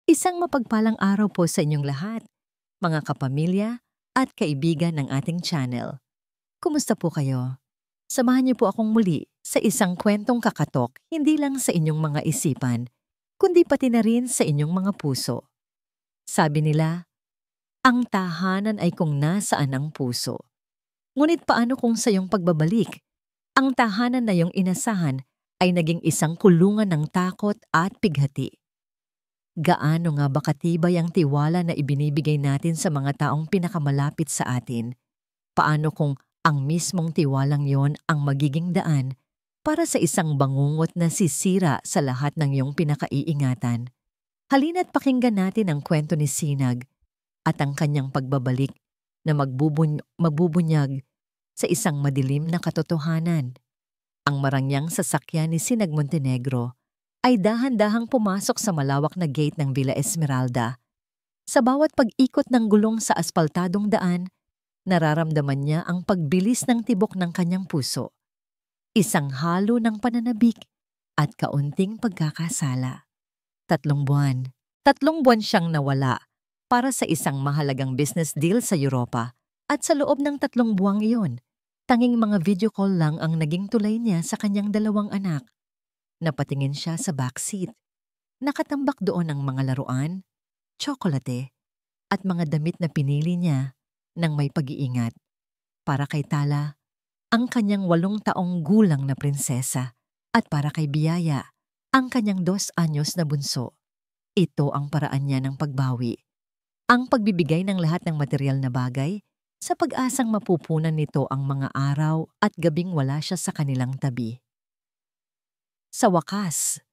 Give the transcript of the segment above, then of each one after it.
Isang mapagpalang araw po sa inyong lahat, mga kapamilya at kaibigan ng ating channel. Kumusta po kayo? Samahan niyo po akong muli sa isang kwentong kakatok hindi lang sa inyong mga isipan, kundi pati na rin sa inyong mga puso. Sabi nila, ang tahanan ay kung nasaan ang puso. Ngunit paano kung sa iyong pagbabalik, ang tahanan na iyong inasahan ay naging isang kulungan ng takot at pighati? Gaano nga ba katibay ang tiwala na ibinibigay natin sa mga taong pinakamalapit sa atin? Paano kung ang mismong tiwalang yon ang magiging daan para sa isang bangungot na sisira sa lahat ng iyong pinakaiingatan? Halina't pakinggan natin ang kwento ni Sinag at ang kanyang pagbabalik na magbubunyag sa isang madilim na katotohanan. Ang marangyang sasakyan ni Sinag Montenegro ay dahan-dahang pumasok sa malawak na gate ng Villa Esmeralda. Sa bawat pag-ikot ng gulong sa aspaltadong daan, nararamdaman niya ang pagbilis ng tibok ng kanyang puso. Isang halo ng pananabik at kaunting pagkakasala. 3 buwan. 3 buwan siyang nawala para sa isang mahalagang business deal sa Europa. At sa loob ng 3 buwang iyon, tanging mga video call lang ang naging tulay niya sa kanyang 2 anak. Napatingin siya sa backseat. Nakatambak doon ang mga laruan, tsokolate, at mga damit na pinili niya ng may pag-iingat. Para kay Tala, ang kanyang 8 taong gulang na prinsesa, at para kay Biyaya, ang kanyang 2 anyos na bunso. Ito ang paraan niya ng pagbawi. Ang pagbibigay ng lahat ng material na bagay sa pag-asang mapupunan nito ang mga araw at gabing wala siya sa kanilang tabi. Sa wakas,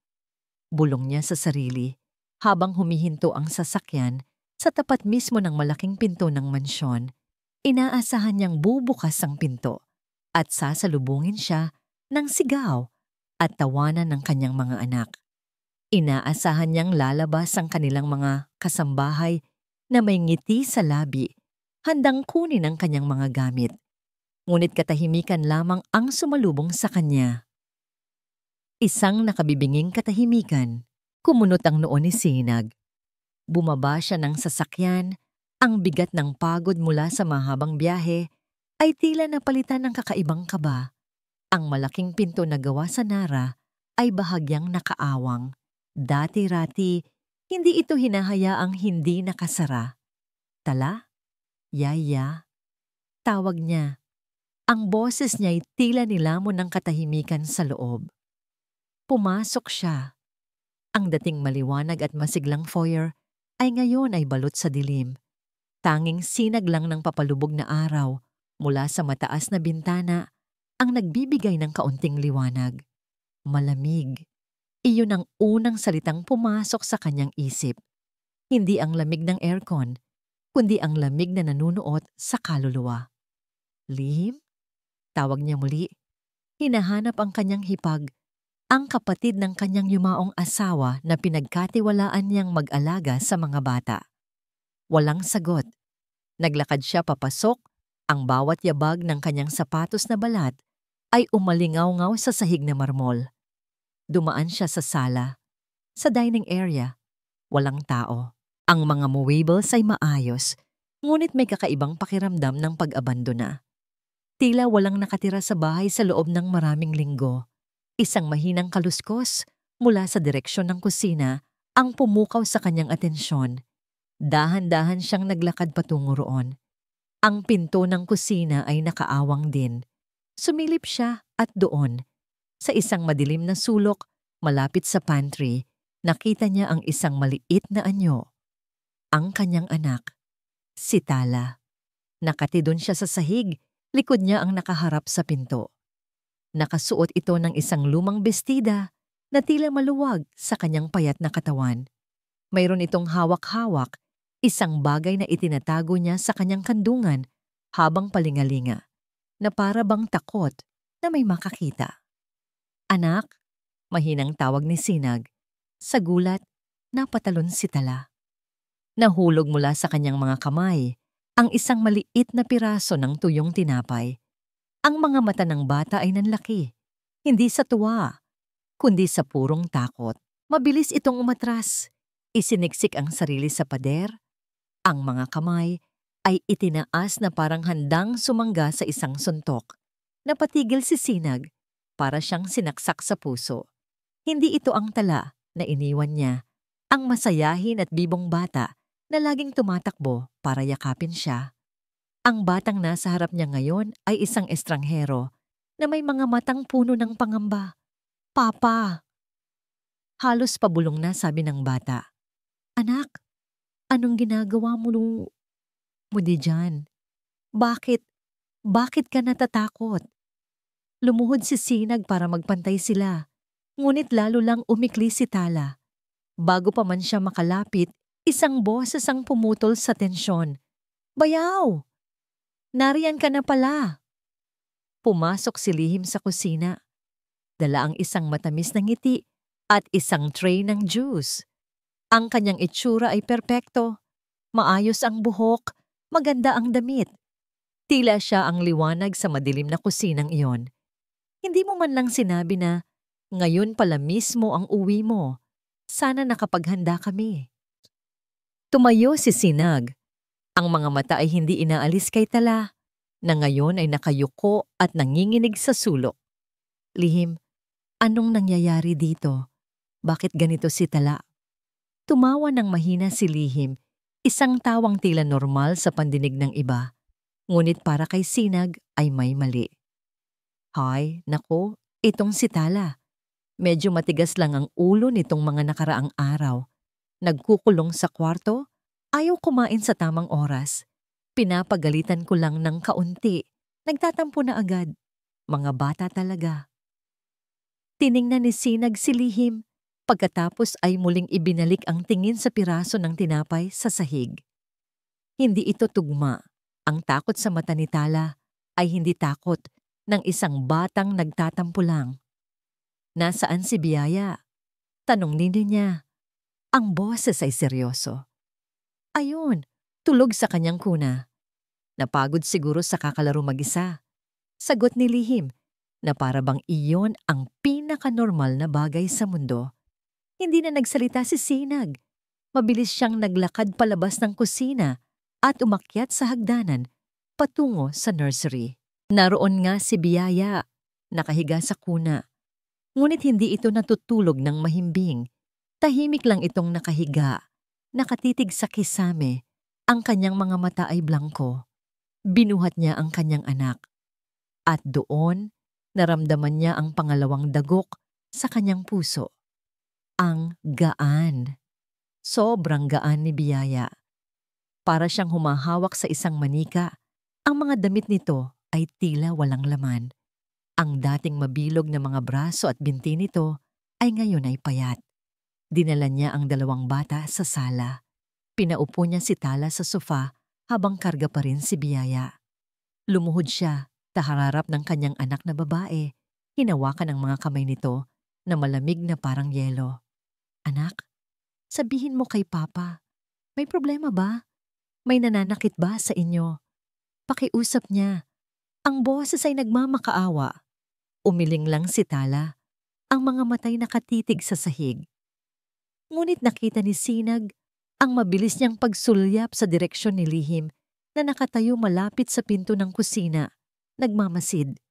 bulong niya sa sarili habang humihinto ang sasakyan sa tapat mismo ng malaking pinto ng mansyon. Inaasahan niyang bubukas ang pinto at sasalubungin siya ng sigaw at tawanan ng kanyang mga anak. Inaasahan niyang lalabas ang kanilang mga kasambahay na may ngiti sa labi, handang kunin ang kanyang mga gamit. Ngunit katahimikan lamang ang sumalubong sa kanya. Isang nakabibinging katahimikan, kumunot ang noo ni Sinag. Bumaba siya ng sasakyan, ang bigat ng pagod mula sa mahabang biyahe ay tila napalitan ng kakaibang kaba. Ang malaking pinto na gawa sa Nara ay bahagyang nakaawang. Dati-rati, hindi ito hinahayaang hindi nakasara. Tala? Yaya? Tawag niya. Ang boses niya'y tila nilamon ng katahimikan sa loob. Pumasok siya. Ang dating maliwanag at masiglang foyer ay ngayon ay balot sa dilim. Tanging sinag lang ng papalubog na araw mula sa mataas na bintana ang nagbibigay ng kaunting liwanag. Malamig. Iyon ang unang salitang pumasok sa kanyang isip. Hindi ang lamig ng aircon, kundi ang lamig na nanunuot sa kaluluwa. Lihim? Tawag niya muli. Hinahanap ang kanyang hipag. Ang kapatid ng kanyang yumaong asawa na pinagkatiwalaan niyang mag-alaga sa mga bata. Walang sagot. Naglakad siya papasok, ang bawat yabag ng kanyang sapatos na balat ay umalingaw-ngaw sa sahig na marmol. Dumaan siya sa sala. Sa dining area, walang tao. Ang mga mowables ay maayos, ngunit may kakaibang pakiramdam ng pag-abandona. Tila walang nakatira sa bahay sa loob ng maraming linggo. Isang mahinang kaluskos mula sa direksyon ng kusina ang pumukaw sa kanyang atensyon. Dahan-dahan siyang naglakad patungo roon. Ang pinto ng kusina ay nakaawang din. Sumilip siya at doon, sa isang madilim na sulok malapit sa pantry, nakita niya ang isang maliit na anyo. Ang kanyang anak, si Tala. Nakatidon siya sa sahig, likod niya ang nakaharap sa pinto. Nakasuot ito ng isang lumang bestida na tila maluwag sa kanyang payat na katawan. Mayroon itong hawak-hawak, isang bagay na itinatago niya sa kanyang kandungan habang palingalinga, na para bang takot na may makakita. Anak, mahinang tawag ni Sinag. Sa gulat, napatalon si Tala. Nahulog mula sa kanyang mga kamay ang isang maliit na piraso ng tuyong tinapay. Ang mga mata ng bata ay nanlaki, hindi sa tuwa, kundi sa purong takot. Mabilis itong umatras. Isiniksik ang sarili sa pader, ang mga kamay ay itinaas na parang handang sumangga sa isang suntok. Napatigil si Sinag para siyang sinaksak sa puso. Hindi ito ang tala na iniwan niya, ang masayahin at bibong bata na laging tumatakbo para yakapin siya. Ang batang nasa harap niya ngayon ay isang estranghero na may mga matang puno ng pangamba. Papa! Halos pabulong na sabi ng bata. Anak, anong ginagawa mo di dyan? Bakit? Bakit ka natatakot? Lumuhod si Sinag para magpantay sila, ngunit lalo lang umikli si Tala. Bago pa man siya makalapit, isang boses ang pumutol sa tensyon. Bayaw! Nariyan ka na pala. Pumasok si Lihim sa kusina. Dala ang isang matamis na ngiti at isang tray ng juice. Ang kanyang itsura ay perpekto. Maayos ang buhok, maganda ang damit. Tila siya ang liwanag sa madilim na kusinang iyon. Hindi mo man lang sinabi na, ngayon pala mismo ang uwi mo. Sana nakapaghanda kami. Tumayo si Sinag. Ang mga mata ay hindi inaalis kay Tala, na ngayon ay nakayuko at nanginginig sa sulok. Lihim, anong nangyayari dito? Bakit ganito si Tala? Tumawa ng mahina si Lihim, isang tawang tila normal sa pandinig ng iba. Ngunit para kay Sinag ay may mali. Hay, nako, itong si Tala. Medyo matigas lang ang ulo nitong mga nakaraang araw. Nagkukulong sa kwarto, ayaw kumain sa tamang oras. Pinapagalitan ko lang ng kaunti. Nagtatampo na agad. Mga bata talaga. Tiningnan ni Sinag si Lihim. Pagkatapos ay muling ibinalik ang tingin sa piraso ng tinapay sa sahig. Hindi ito tugma. Ang takot sa mata ni Tala ay hindi takot ng isang batang nagtatampo lang. Nasaan si Biyaya? Tanong nino niya. Ang boses ay seryoso. Ayun, tulog sa kanyang kuna. Napagod siguro sa kakalaro mag-isa. Sagot ni Lihim na para bang iyon ang pinaka-normal na bagay sa mundo. Hindi na nagsalita si Sinag. Mabilis siyang naglakad palabas ng kusina at umakyat sa hagdanan patungo sa nursery. Naroon nga si Biyaya, nakahiga sa kuna. Ngunit hindi ito natutulog ng mahimbing. Tahimik lang itong nakahiga, nakatitig sa kisame. Ang kanyang mga mata ay blanko. Binuhat niya ang kanyang anak. At doon, naramdaman niya ang pangalawang dagok sa kanyang puso. Ang gaan. Sobrang gaan ni Biyaya. Para siyang humahawak sa isang manika. Ang mga damit nito ay tila walang laman. Ang dating mabilog na mga braso at binti nito ay ngayon ay payat. Dinala niya ang dalawang bata sa sala. Pinaupo niya si Tala sa sofa habang karga pa rin si Biyaya. Lumuhod siya, tahararap ng kanyang anak na babae. Hinawakan ang mga kamay nito na malamig na parang yelo. Anak, sabihin mo kay Papa, may problema ba? May nananakit ba sa inyo? Pakiusap niya. Ang boses ay nagmamakaawa. Umiling lang si Tala, ang mga matay nakatitig sa sahig. Ngunit nakita ni Sinag ang mabilis niyang pagsulyap sa direksyon ni Lihim na nakatayo malapit sa pinto ng kusina, nagmamasid.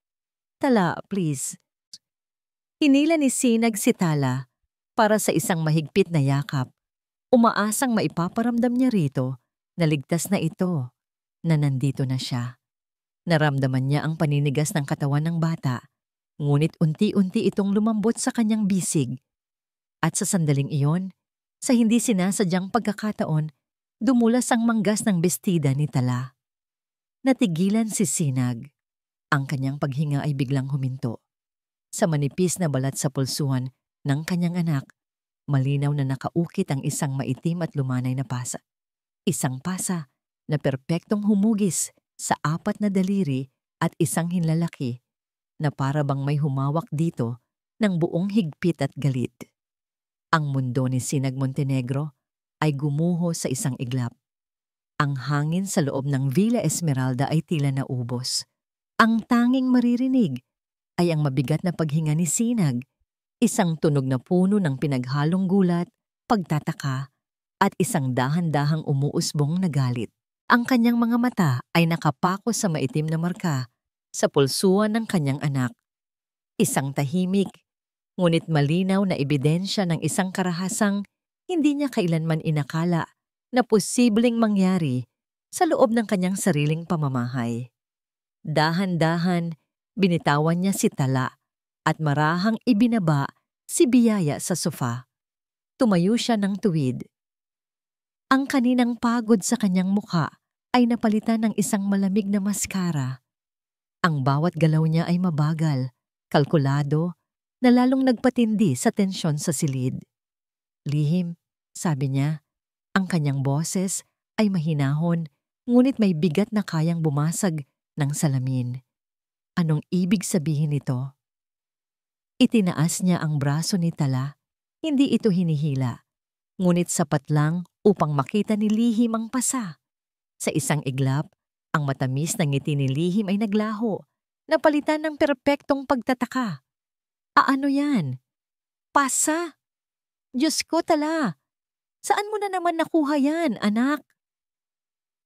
Tala, please. Hinila ni Sinag si Tala para sa isang mahigpit na yakap. Umaasang maipaparamdam niya rito na ligtas na ito, na nandito na siya. Naramdaman niya ang paninigas ng katawan ng bata, ngunit unti-unti itong lumambot sa kanyang bisig. At sa sandaling iyon, sa hindi sinasadyang pagkakataon, dumulas ang manggas ng bestida ni Tala. Natigilan si Sinag. Ang kanyang paghinga ay biglang huminto. Sa manipis na balat sa pulsuhan ng kanyang anak, malinaw na nakaukit ang isang maitim at lumanay na pasa. Isang pasa na perpektong humugis sa 4 na daliri at isang hinlalaki na para bang may humawak dito ng buong higpit at galit. Ang mundo ni Sinag Montenegro ay gumuho sa isang iglap. Ang hangin sa loob ng Villa Esmeralda ay tila naubos. Ang tanging maririnig ay ang mabigat na paghinga ni Sinag, isang tunog na puno ng pinaghalong gulat, pagtataka at isang dahan-dahang umuusbong na galit. Ang kanyang mga mata ay nakapako sa maitim na marka sa pulsuan ng kanyang anak. Isang tahimik, ngunit malinaw na ebidensya ng isang karahasang hindi niya kailanman inakala na posibleng mangyari sa loob ng kanyang sariling pamamahay. Dahan-dahan, binitawan niya si Tala at marahang ibinaba si Biyaya sa sofa. Tumayo siya ng tuwid. Ang kaninang pagod sa kanyang mukha ay napalitan ng isang malamig na maskara. Ang bawat galaw niya ay mabagal, kalkulado, na lalong nagpatindi sa tensyon sa silid. Lihim, sabi niya, ang kanyang boses ay mahinahon, ngunit may bigat na kayang bumasag ng salamin. Anong ibig sabihin nito? Itinaas niya ang braso ni Tala. Hindi ito hinihila, ngunit sapat lang upang makita ni Lihim ang pasa. Sa isang iglap, ang matamis na ngiti ni Lihim ay naglaho, napalitan ng perpektong pagtataka. Ano yan? Pasa? Diyos ko, Tala! Saan mo na naman nakuha yan, anak?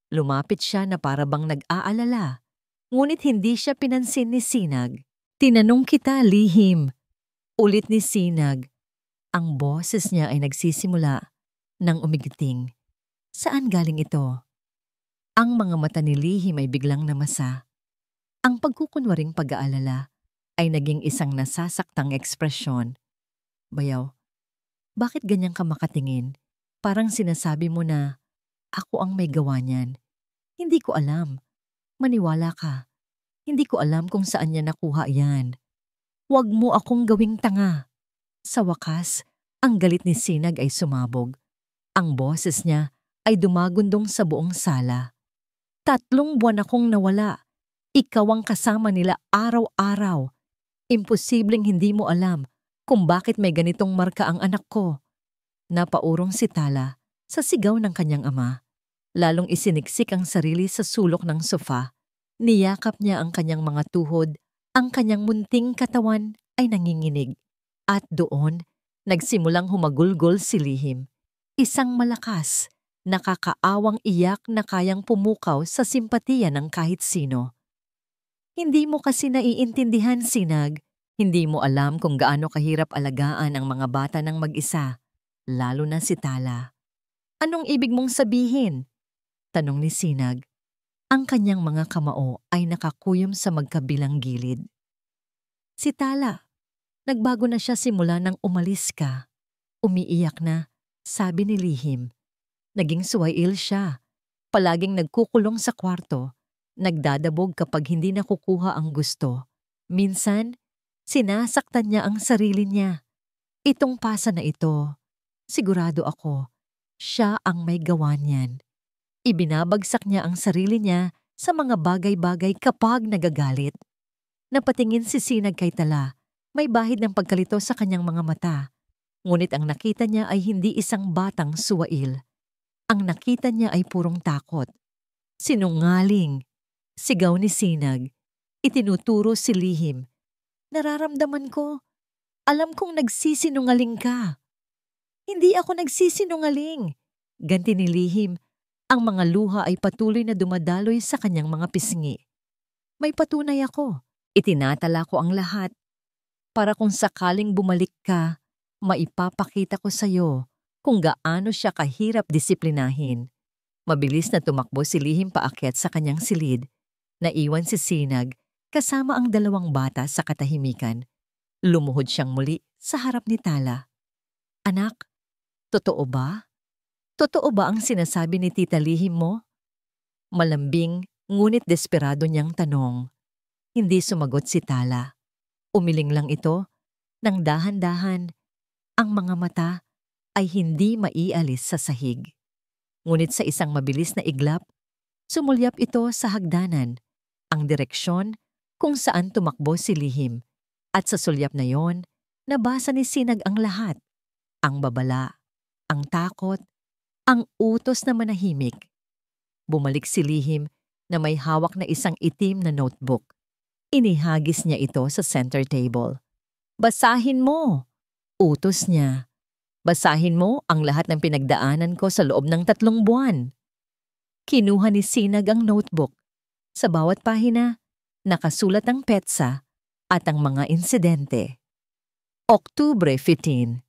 Lumapit siya na para bang nag-aalala, ngunit hindi siya pinansin ni Sinag. Tinanong kita, Lihim. Ulit ni Sinag. Ang boses niya ay nagsisimula ng umigiting. Saan galing ito? Ang mga mata ni Lihim ay biglang namasa. Ang pagkukunwaring pag-aalala ay naging isang nasasaktang ekspresyon. Bayaw, bakit ganyan ka makatingin? Parang sinasabi mo na, ako ang may gawa niyan. Hindi ko alam. Maniwala ka. Hindi ko alam kung saan niya nakuha yan. Huwag mo akong gawing tanga. Sa wakas, ang galit ni Sinag ay sumabog. Ang boses niya ay dumagundong sa buong sala. 3 buwan akong nawala. Ikaw ang kasama nila araw-araw. Imposibleng hindi mo alam kung bakit may ganitong marka ang anak ko. Napaurong si Tala sa sigaw ng kanyang ama. Lalong isiniksik ang sarili sa sulok ng sofa. Niyakap niya ang kanyang mga tuhod. Ang kanyang munting katawan ay nanginginig. At doon, nagsimulang humagulgol si Lihim. Isang malakas, nakakaawang iyak na kayang pumukaw sa simpatiya ng kahit sino. Hindi mo kasi naiintindihan, Sinag. Hindi mo alam kung gaano kahirap alagaan ang mga bata ng mag-isa, lalo na si Tala. Anong ibig mong sabihin? Tanong ni Sinag. Ang kanyang mga kamao ay nakakuyom sa magkabilang gilid. Si Tala, nagbago na siya simula nang umalis ka. Umiiyak na, sabi ni Lihim. Naging suwail siya. Palaging nagkukulong sa kwarto. Nagdadabog kapag hindi nakukuha ang gusto. Minsan, sinasaktan niya ang sarili niya. Itong pasa na ito, sigurado ako, siya ang may gawa niyan. Ibinabagsak niya ang sarili niya sa mga bagay-bagay kapag nagagalit. Napatingin si Sinag kay Tala. May bahid ng pagkalito sa kanyang mga mata. Ngunit ang nakita niya ay hindi isang batang suwail. Ang nakita niya ay purong takot. Sinungaling! Sigaw ni Sinag. Itinuturo si Lihim. Nararamdaman ko. Alam kong nagsisinungaling ka. Hindi ako nagsisinungaling. Ganti ni Lihim. Ang mga luha ay patuloy na dumadaloy sa kanyang mga pisngi. May patunay ako. Itinatala ko ang lahat. Para kung sakaling bumalik ka, maipapakita ko sa iyo kung gaano siya kahirap disiplinahin. Mabilis na tumakbo si Lihim paakyat sa kanyang silid. Naiwan si Sinag kasama ang 2 bata sa katahimikan. Lumuhod siyang muli sa harap ni Tala. Anak, totoo ba? Totoo ba ang sinasabi ni Tita Lihim mo? Malambing, ngunit desperado niyang tanong. Hindi sumagot si Tala. Umiling lang ito, nang dahan-dahan. Ang mga mata ay hindi maialis sa sahig. Ngunit sa isang mabilis na iglap, sumulyap ito sa hagdanan, ang direksyon kung saan tumakbo si Lihim. At sa sulyap na yon, nabasa ni Sinag ang lahat. Ang babala, ang takot, ang utos na manahimik. Bumalik si Lihim na may hawak na isang itim na notebook. Inihagis niya ito sa center table. Basahin mo! Utos niya. Basahin mo ang lahat ng pinagdaanan ko sa loob ng 3 buwan. Kinuha ni Sinag ang notebook. Sa bawat pahina, nakasulat ang petsa at ang mga insidente. Oktubre 15.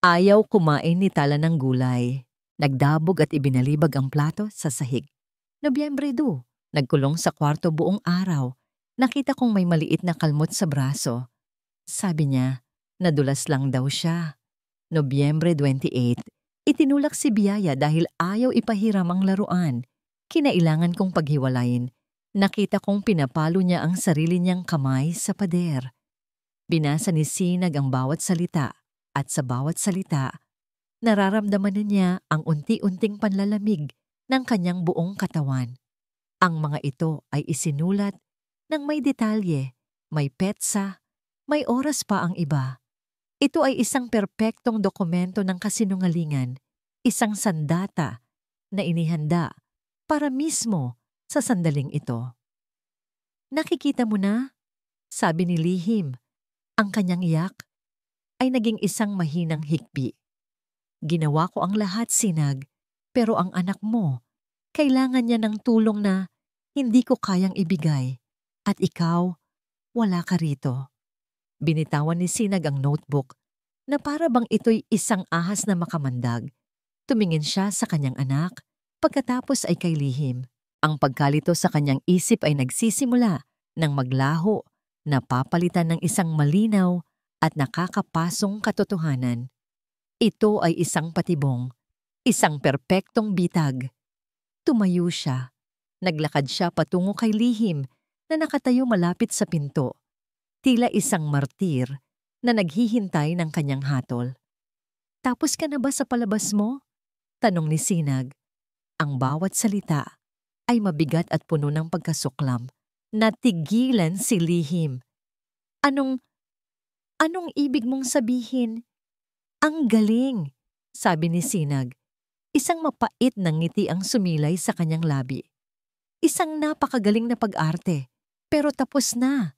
Ayaw kumain ni Tala ng gulay. Nagdabog at ibinalibag ang plato sa sahig. Nobyembre 2. Nagkulong sa kwarto buong araw. Nakita kong may maliit na kalmot sa braso. Sabi niya, nadulas lang daw siya. Nobyembre 28. Itinulak si Biyaya dahil ayaw ipahiram ang laruan. Kinailangan kong paghiwalayin. Nakita kong pinapalo niya ang sarili niyang kamay sa pader. Binasa ni Sinag ang bawat salita at sa bawat salita, nararamdaman na niya ang unti-unting panlalamig ng kanyang buong katawan. Ang mga ito ay isinulat ng may detalye, may petsa, may oras pa ang iba. Ito ay isang perpektong dokumento ng kasinungalingan, isang sandata na inihanda para mismo sa sandaling ito. Nakikita mo na, sabi ni Lihim, ang kanyang iyak ay naging isang mahinang hikbi. Ginawa ko ang lahat, Sinag, pero ang anak mo, kailangan niya ng tulong na hindi ko kayang ibigay at ikaw, wala ka rito. Binitawan ni Sinag ang notebook na para bang ito'y isang ahas na makamandag. Tumingin siya sa kanyang anak, pagkatapos ay kay Lihim. Ang pagkalito sa kanyang isip ay nagsisimula ng maglaho na papalitan ng isang malinaw at nakakapasong katotohanan. Ito ay isang patibong, isang perpektong bitag. Tumayo siya. Naglakad siya patungo kay Lihim na nakatayo malapit sa pinto. Tila isang martir na naghihintay ng kanyang hatol. Tapos ka na ba sa palabas mo? Tanong ni Sinag. Ang bawat salita ay mabigat at puno ng pagkasuklam. Natigilan si Lihim. Anong ibig mong sabihin? Ang galing, sabi ni Sinag. Isang mapait na ngiti ang sumilay sa kanyang labi. Isang napakagaling na pag-arte. Pero tapos na.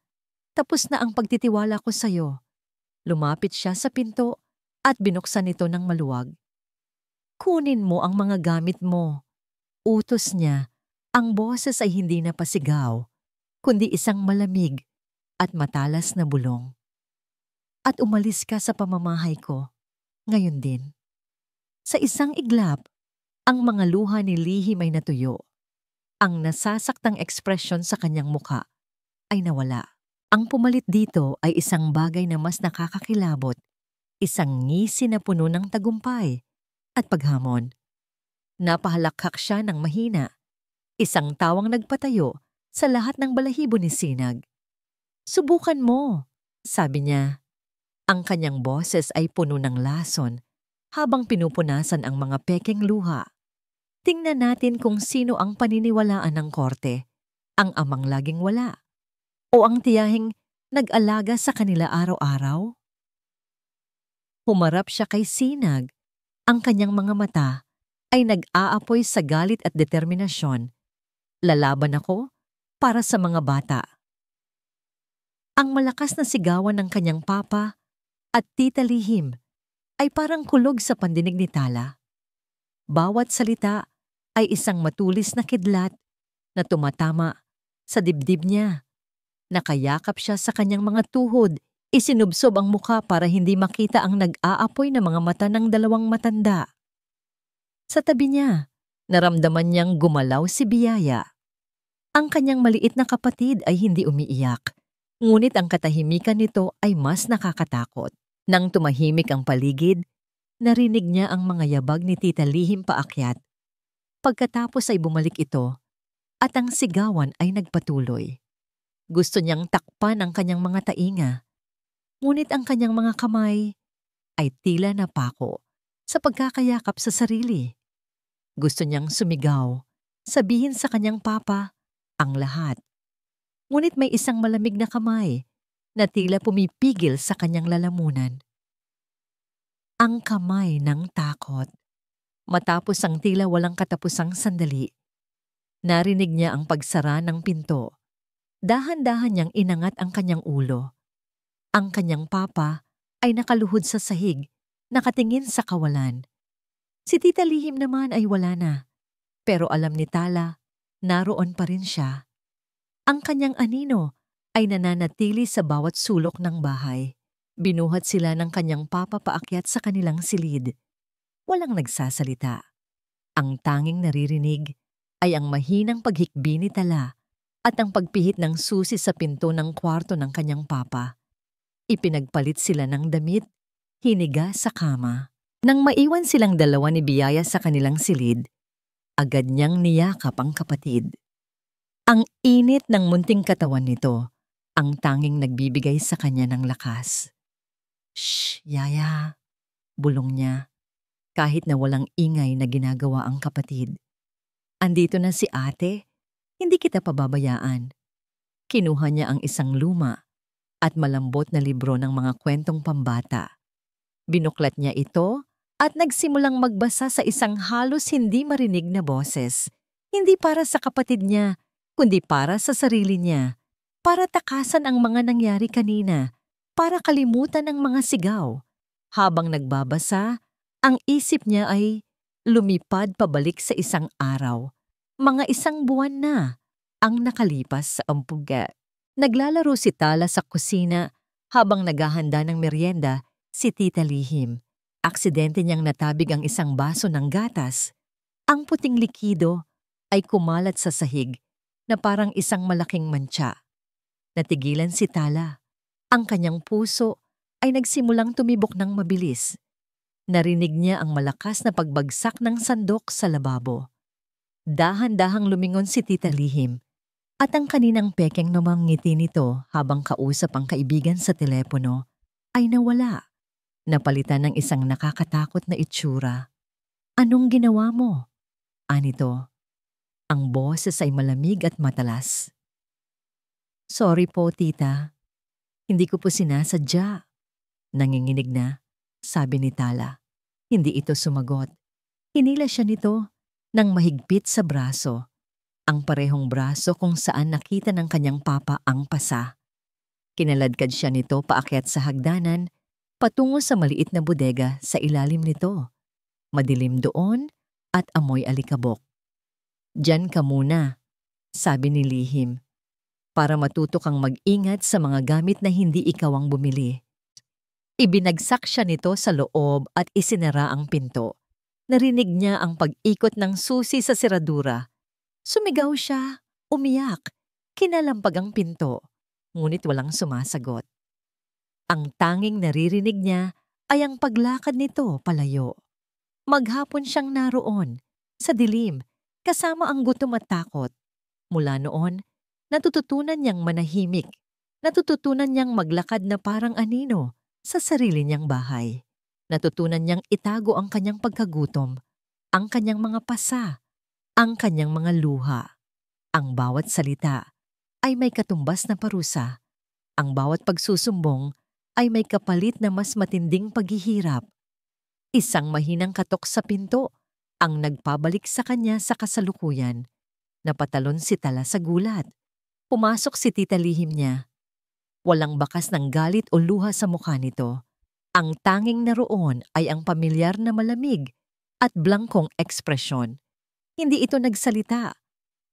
Tapos na ang pagtitiwala ko sa'yo. Lumapit siya sa pinto at binuksan ito ng maluwag. Kunin mo ang mga gamit mo. Utos niya. Ang boses ay hindi na pasigaw, kundi isang malamig at matalas na bulong. At umalis ka sa pamamahay ko. Ngayon din. Sa isang iglap, ang mga luha ni Lihim ay natuyo. Ang nasasaktang ekspresyon sa kanyang mukha ay nawala. Ang pumalit dito ay isang bagay na mas nakakakilabot, isang ngisi na puno ng tagumpay at paghamon. Napahalakhak siya ng mahina, isang tawang nagpatayo sa lahat ng balahibo ni Sinag. Subukan mo, sabi niya. Ang kanyang boses ay puno ng lason habang pinupunasan ang mga pekeng luha. Tingnan natin kung sino ang paniniwalaan ng korte, ang amang laging wala, o ang tiyahing nag-alaga sa kanila araw-araw. Humarap siya kay Sinag. Ang kanyang mga mata ay nag-aapoy sa galit at determinasyon. Lalaban ako para sa mga bata. Ang malakas na sigawan ng kanyang papa at tita Lihim ay parang kulog sa pandinig ni Tala. Bawat salita ay isang matulis na kidlat na tumatama sa dibdib niya. Nakayakap siya sa kanyang mga tuhod, isinubsob ang mukha para hindi makita ang nag-aapoy na mga mata ng dalawang matanda. Sa tabi niya, naramdaman niyang gumalaw si Biyaya. Ang kanyang maliit na kapatid ay hindi umiiyak, ngunit ang katahimikan nito ay mas nakakatakot. Nang tumahimik ang paligid, narinig niya ang mga yabag ni Tita Lihim paakyat. Pagkatapos ay bumalik ito, at ang sigawan ay nagpatuloy. Gusto niyang takpan ang kanyang mga tainga, ngunit ang kanyang mga kamay ay tila napako sa pagkakayakap sa sarili. Gusto niyang sumigaw, sabihin sa kanyang papa ang lahat. Ngunit may isang malamig na kamay na tila pumipigil sa kanyang lalamunan. Ang kamay ng takot. Matapos ang tila walang katapusang sandali, narinig niya ang pagsara ng pinto. Dahan-dahan niyang inangat ang kanyang ulo. Ang kanyang papa ay nakaluhod sa sahig, nakatingin sa kawalan. Si Tita Lihim naman ay wala na. Pero alam ni Tala, naroon pa rin siya. Ang kanyang anino ay nananatili sa bawat sulok ng bahay. Binuhat sila ng kanyang papa paakyat sa kanilang silid. Walang nagsasalita. Ang tanging naririnig ay ang mahinang paghikbi ni Tala at ang pagpihit ng susi sa pinto ng kwarto ng kanyang papa. Ipinagpalit sila ng damit, hiniga sa kama. Nang maiwan silang dalawa ni Biyaya sa kanilang silid, agad niyang niyakap ang kapatid. Ang init ng munting katawan nito, ang tanging nagbibigay sa kanya ng lakas. "Shh, Yaya," bulong niya, kahit na walang ingay na ginagawa ang kapatid. "Andito na si ate, hindi kita pababayaan." Kinuha niya ang isang luma at malambot na libro ng mga kwentong pambata. Binuklat niya ito at nagsimulang magbasa sa isang halos hindi marinig na boses. Hindi para sa kapatid niya, kundi para sa sarili niya. Para takasan ang mga nangyari kanina. Para kalimutan ang mga sigaw. Habang nagbabasa, ang isip niya ay lumipad pabalik sa isang araw. Mga isang buwan na ang nakalipas sa ampuga. Naglalaro si Tala sa kusina habang naghahanda ng merienda si Tita Lihim. Aksidente niyang natabig ang isang baso ng gatas. Ang puting likido ay kumalat sa sahig na parang isang malaking mantsa. Natigilan si Tala. Ang kanyang puso ay nagsimulang tumibok ng mabilis. Narinig niya ang malakas na pagbagsak ng sandok sa lababo. Dahan-dahang lumingon si Tita Lihim at ang kaninang pekeng namangiti nito habang kausap ang kaibigan sa telepono ay nawala. Napalitan ng isang nakakatakot na itsura. "Anong ginawa mo?" Anito. Ang boses ay malamig at matalas. "Sorry po, tita. Hindi ko po sinasadya." Nanginginig na, sabi ni Tala. Hindi ito sumagot. Hinila siya nito nang mahigpit sa braso. Ang parehong braso kung saan nakita ng kanyang papa ang pasa. Kinaladkad siya nito paakyat sa hagdanan, patungo sa maliit na bodega sa ilalim nito. Madilim doon at amoy alikabok. "Diyan ka muna," sabi ni Lihim, "para matuto kang mag-ingat sa mga gamit na hindi ikaw ang bumili." Ibinagsak siya nito sa loob at isinara ang pinto. Narinig niya ang pag-ikot ng susi sa seradura. Sumigaw siya, umiyak, kinalampag ang pinto, ngunit walang sumasagot. Ang tanging naririnig niya ay ang paglakad nito palayo. Maghapon siyang naroon, sa dilim, kasama ang gutom at takot. Mula noon, natututunan niyang manahimik, natututunan niyang maglakad na parang anino sa sarili niyang bahay. Natutunan niyang itago ang kanyang pagkagutom, ang kanyang mga pasa, ang kanyang mga luha. Ang bawat salita ay may katumbas na parusa. Ang bawat pagsusumbong ay may kapalit na mas matinding paghihirap. Isang mahinang katok sa pinto ang nagpabalik sa kanya sa kasalukuyan. Napatalon si Tala sa gulat. Pumasok si Tita Lihim niya. Walang bakas ng galit o luha sa mukha nito. Ang tanging naroon ay ang pamilyar na malamig at blangkong ekspresyon. Hindi ito nagsalita.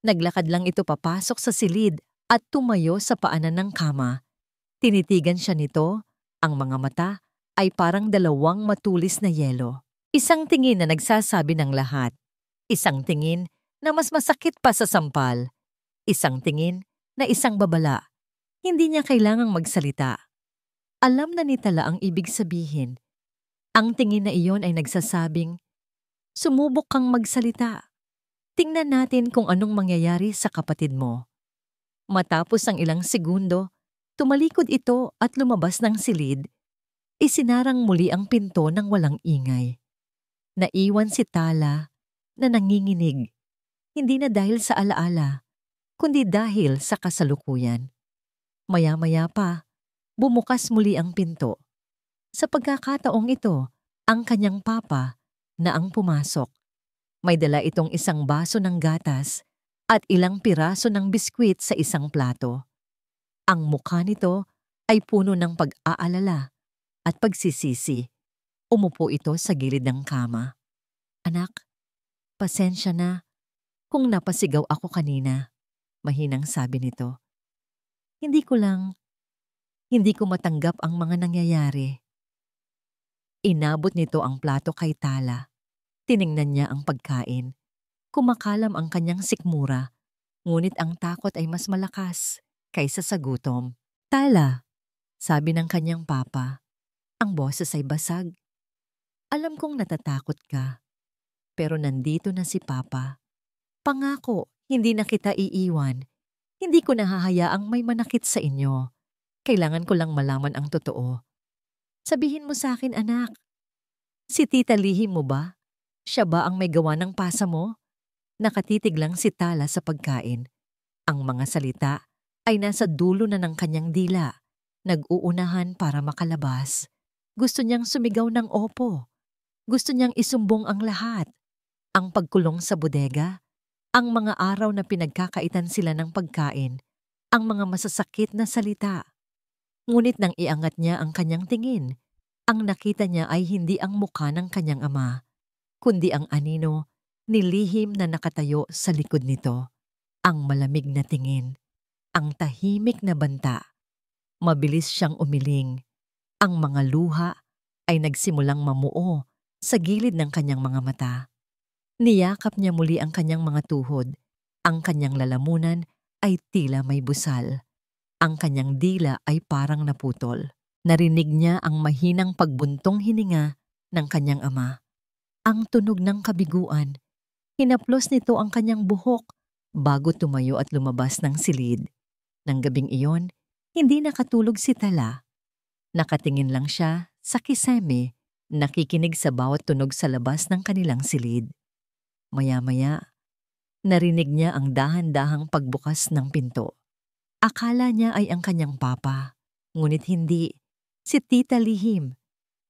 Naglakad lang ito papasok sa silid at tumayo sa paanan ng kama. Tinitigan siya nito, ang mga mata ay parang dalawang matulis na yelo. Isang tingin na nagsasabi ng lahat. Isang tingin na mas masakit pa sa sampal. Isang tingin na isang babala. Hindi niya kailangang magsalita. Alam na ni Tala ang ibig sabihin. Ang tingin na iyon ay nagsasabing, "Sumubok kang magsalita. Tingnan natin kung anong mangyayari sa kapatid mo." Matapos ang ilang segundo, tumalikod ito at lumabas ng silid. Isinarang muli ang pinto ng walang ingay. Naiwan si Tala na nanginginig. Hindi na dahil sa alaala, kundi dahil sa kasalukuyan. Maya-maya pa, bumukas muli ang pinto. Sa pagkakataong ito, ang kanyang papa na ang pumasok. May dala itong isang baso ng gatas at ilang piraso ng biskwit sa isang plato. Ang mukha nito ay puno ng pag-aalala at pagsisisi. Umupo ito sa gilid ng kama. Anak, pasensya na kung napasigaw ako kanina, mahinang sabi nito. Hindi ko matanggap ang mga nangyayari. Inabot nito ang plato kay Tala. Tiningnan niya ang pagkain. Kumakalam ang kanyang sikmura, ngunit ang takot ay mas malakas kaysa sa gutom. Tala, sabi ng kanyang papa, ang boses ay basag. Alam kong natatakot ka, pero nandito na si papa. Pangako, hindi na kita iiwan. Hindi ko nahahayaang may manakit sa inyo. Kailangan ko lang malaman ang totoo. Sabihin mo sa akin, anak. Si Tita Lihim mo ba? Siya ba ang may gawa ng pasa mo? Nakatitig lang si Tala sa pagkain. Ang mga salita ay nasa dulo na ng kanyang dila. Nag-uunahan para makalabas. Gusto niyang sumigaw ng opo. Gusto niyang isumbong ang lahat. Ang pagkulong sa bodega, ang mga araw na pinagkakaitan sila ng pagkain, ang mga masasakit na salita. Ngunit nang iangat niya ang kanyang tingin, ang nakita niya ay hindi ang mukha ng kanyang ama, kundi ang anino ni Lihim na nakatayo sa likod nito. Ang malamig na tingin, ang tahimik na banta. Mabilis siyang umiling. Ang mga luha ay nagsimulang mamuo sa gilid ng kanyang mga mata. Niyakap niya muli ang kanyang mga tuhod. Ang kanyang lalamunan ay tila may busal. Ang kanyang dila ay parang naputol. Narinig niya ang mahinang pagbuntong hininga ng kanyang ama. Ang tunog ng kabiguan. Hinaplos nito ang kanyang buhok bago tumayo at lumabas ng silid. Nang gabing iyon, hindi nakatulog si Tala. Nakatingin lang siya sa kisame, nakikinig sa bawat tunog sa labas ng kanilang silid. Maya-maya, narinig niya ang dahan-dahang pagbukas ng pinto. Akala niya ay ang kanyang papa, ngunit hindi. Si Tita Lihim.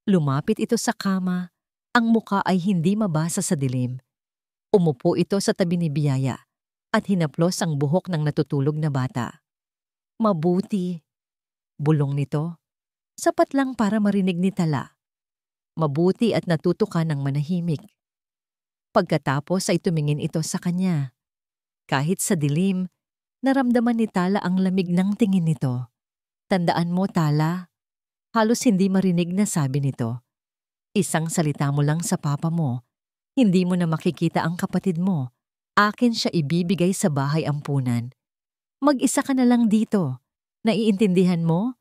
Lumapit ito sa kama, ang muka ay hindi mabasa sa dilim. Umupo ito sa tabi ni Biyaya at hinaplos ang buhok ng natutulog na bata. Mabuti. Bulong nito. Sapat lang para marinig ni Tala. Mabuti at natuto ka ng manahimik. Pagkatapos ay tumingin ito sa kanya. Kahit sa dilim, naramdaman ni Tala ang lamig ng tingin nito. Tandaan mo, Tala. Halos hindi marinig na sabi nito. Isang salita mo lang sa papa mo. Hindi mo na makikita ang kapatid mo. Akin siya ibibigay sa bahay ampunan. Mag-isa ka na lang dito. Naiintindihan mo?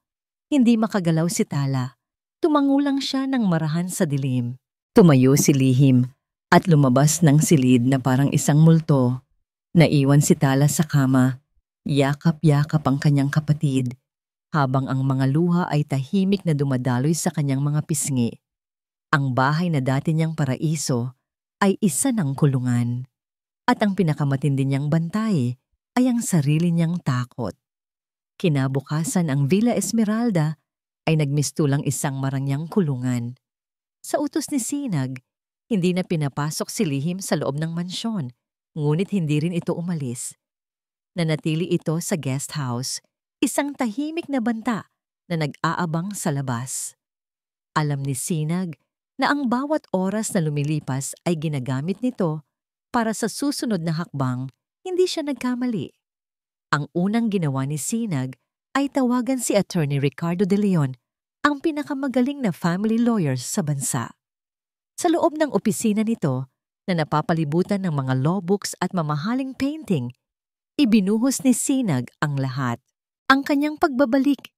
Hindi makagalaw si Tala. Tumango lang siya ng marahan sa dilim. Tumayo si Lihim at lumabas ng silid na parang isang multo. Naiwan si Tala sa kama. Yakap-yakap ang kanyang kapatid, habang ang mga luha ay tahimik na dumadaloy sa kanyang mga pisngi. Ang bahay na dati niyang paraiso ay isa ng kulungan. At ang pinakamatindi niyang bantay ay ang sarili niyang takot. Kinabukasan ang Villa Esmeralda ay nagmistulang isang marangyang kulungan. Sa utos ni Sinag, hindi na pinapasok si Lihim sa loob ng mansyon, ngunit hindi rin ito umalis. Nanatili ito sa guest house, isang tahimik na banta na nag-aabang sa labas. Alam ni Sinag na ang bawat oras na lumilipas ay ginagamit nito para sa susunod na hakbang, hindi siya nagkamali. Ang unang ginawa ni Sinag ay tawagan si Attorney Ricardo de Leon, ang pinakamagaling na family lawyer sa bansa. Sa loob ng opisina nito, na napapalibutan ng mga law books at mamahaling painting, ibinuhos ni Sinag ang lahat. Ang kanyang pagbabalik,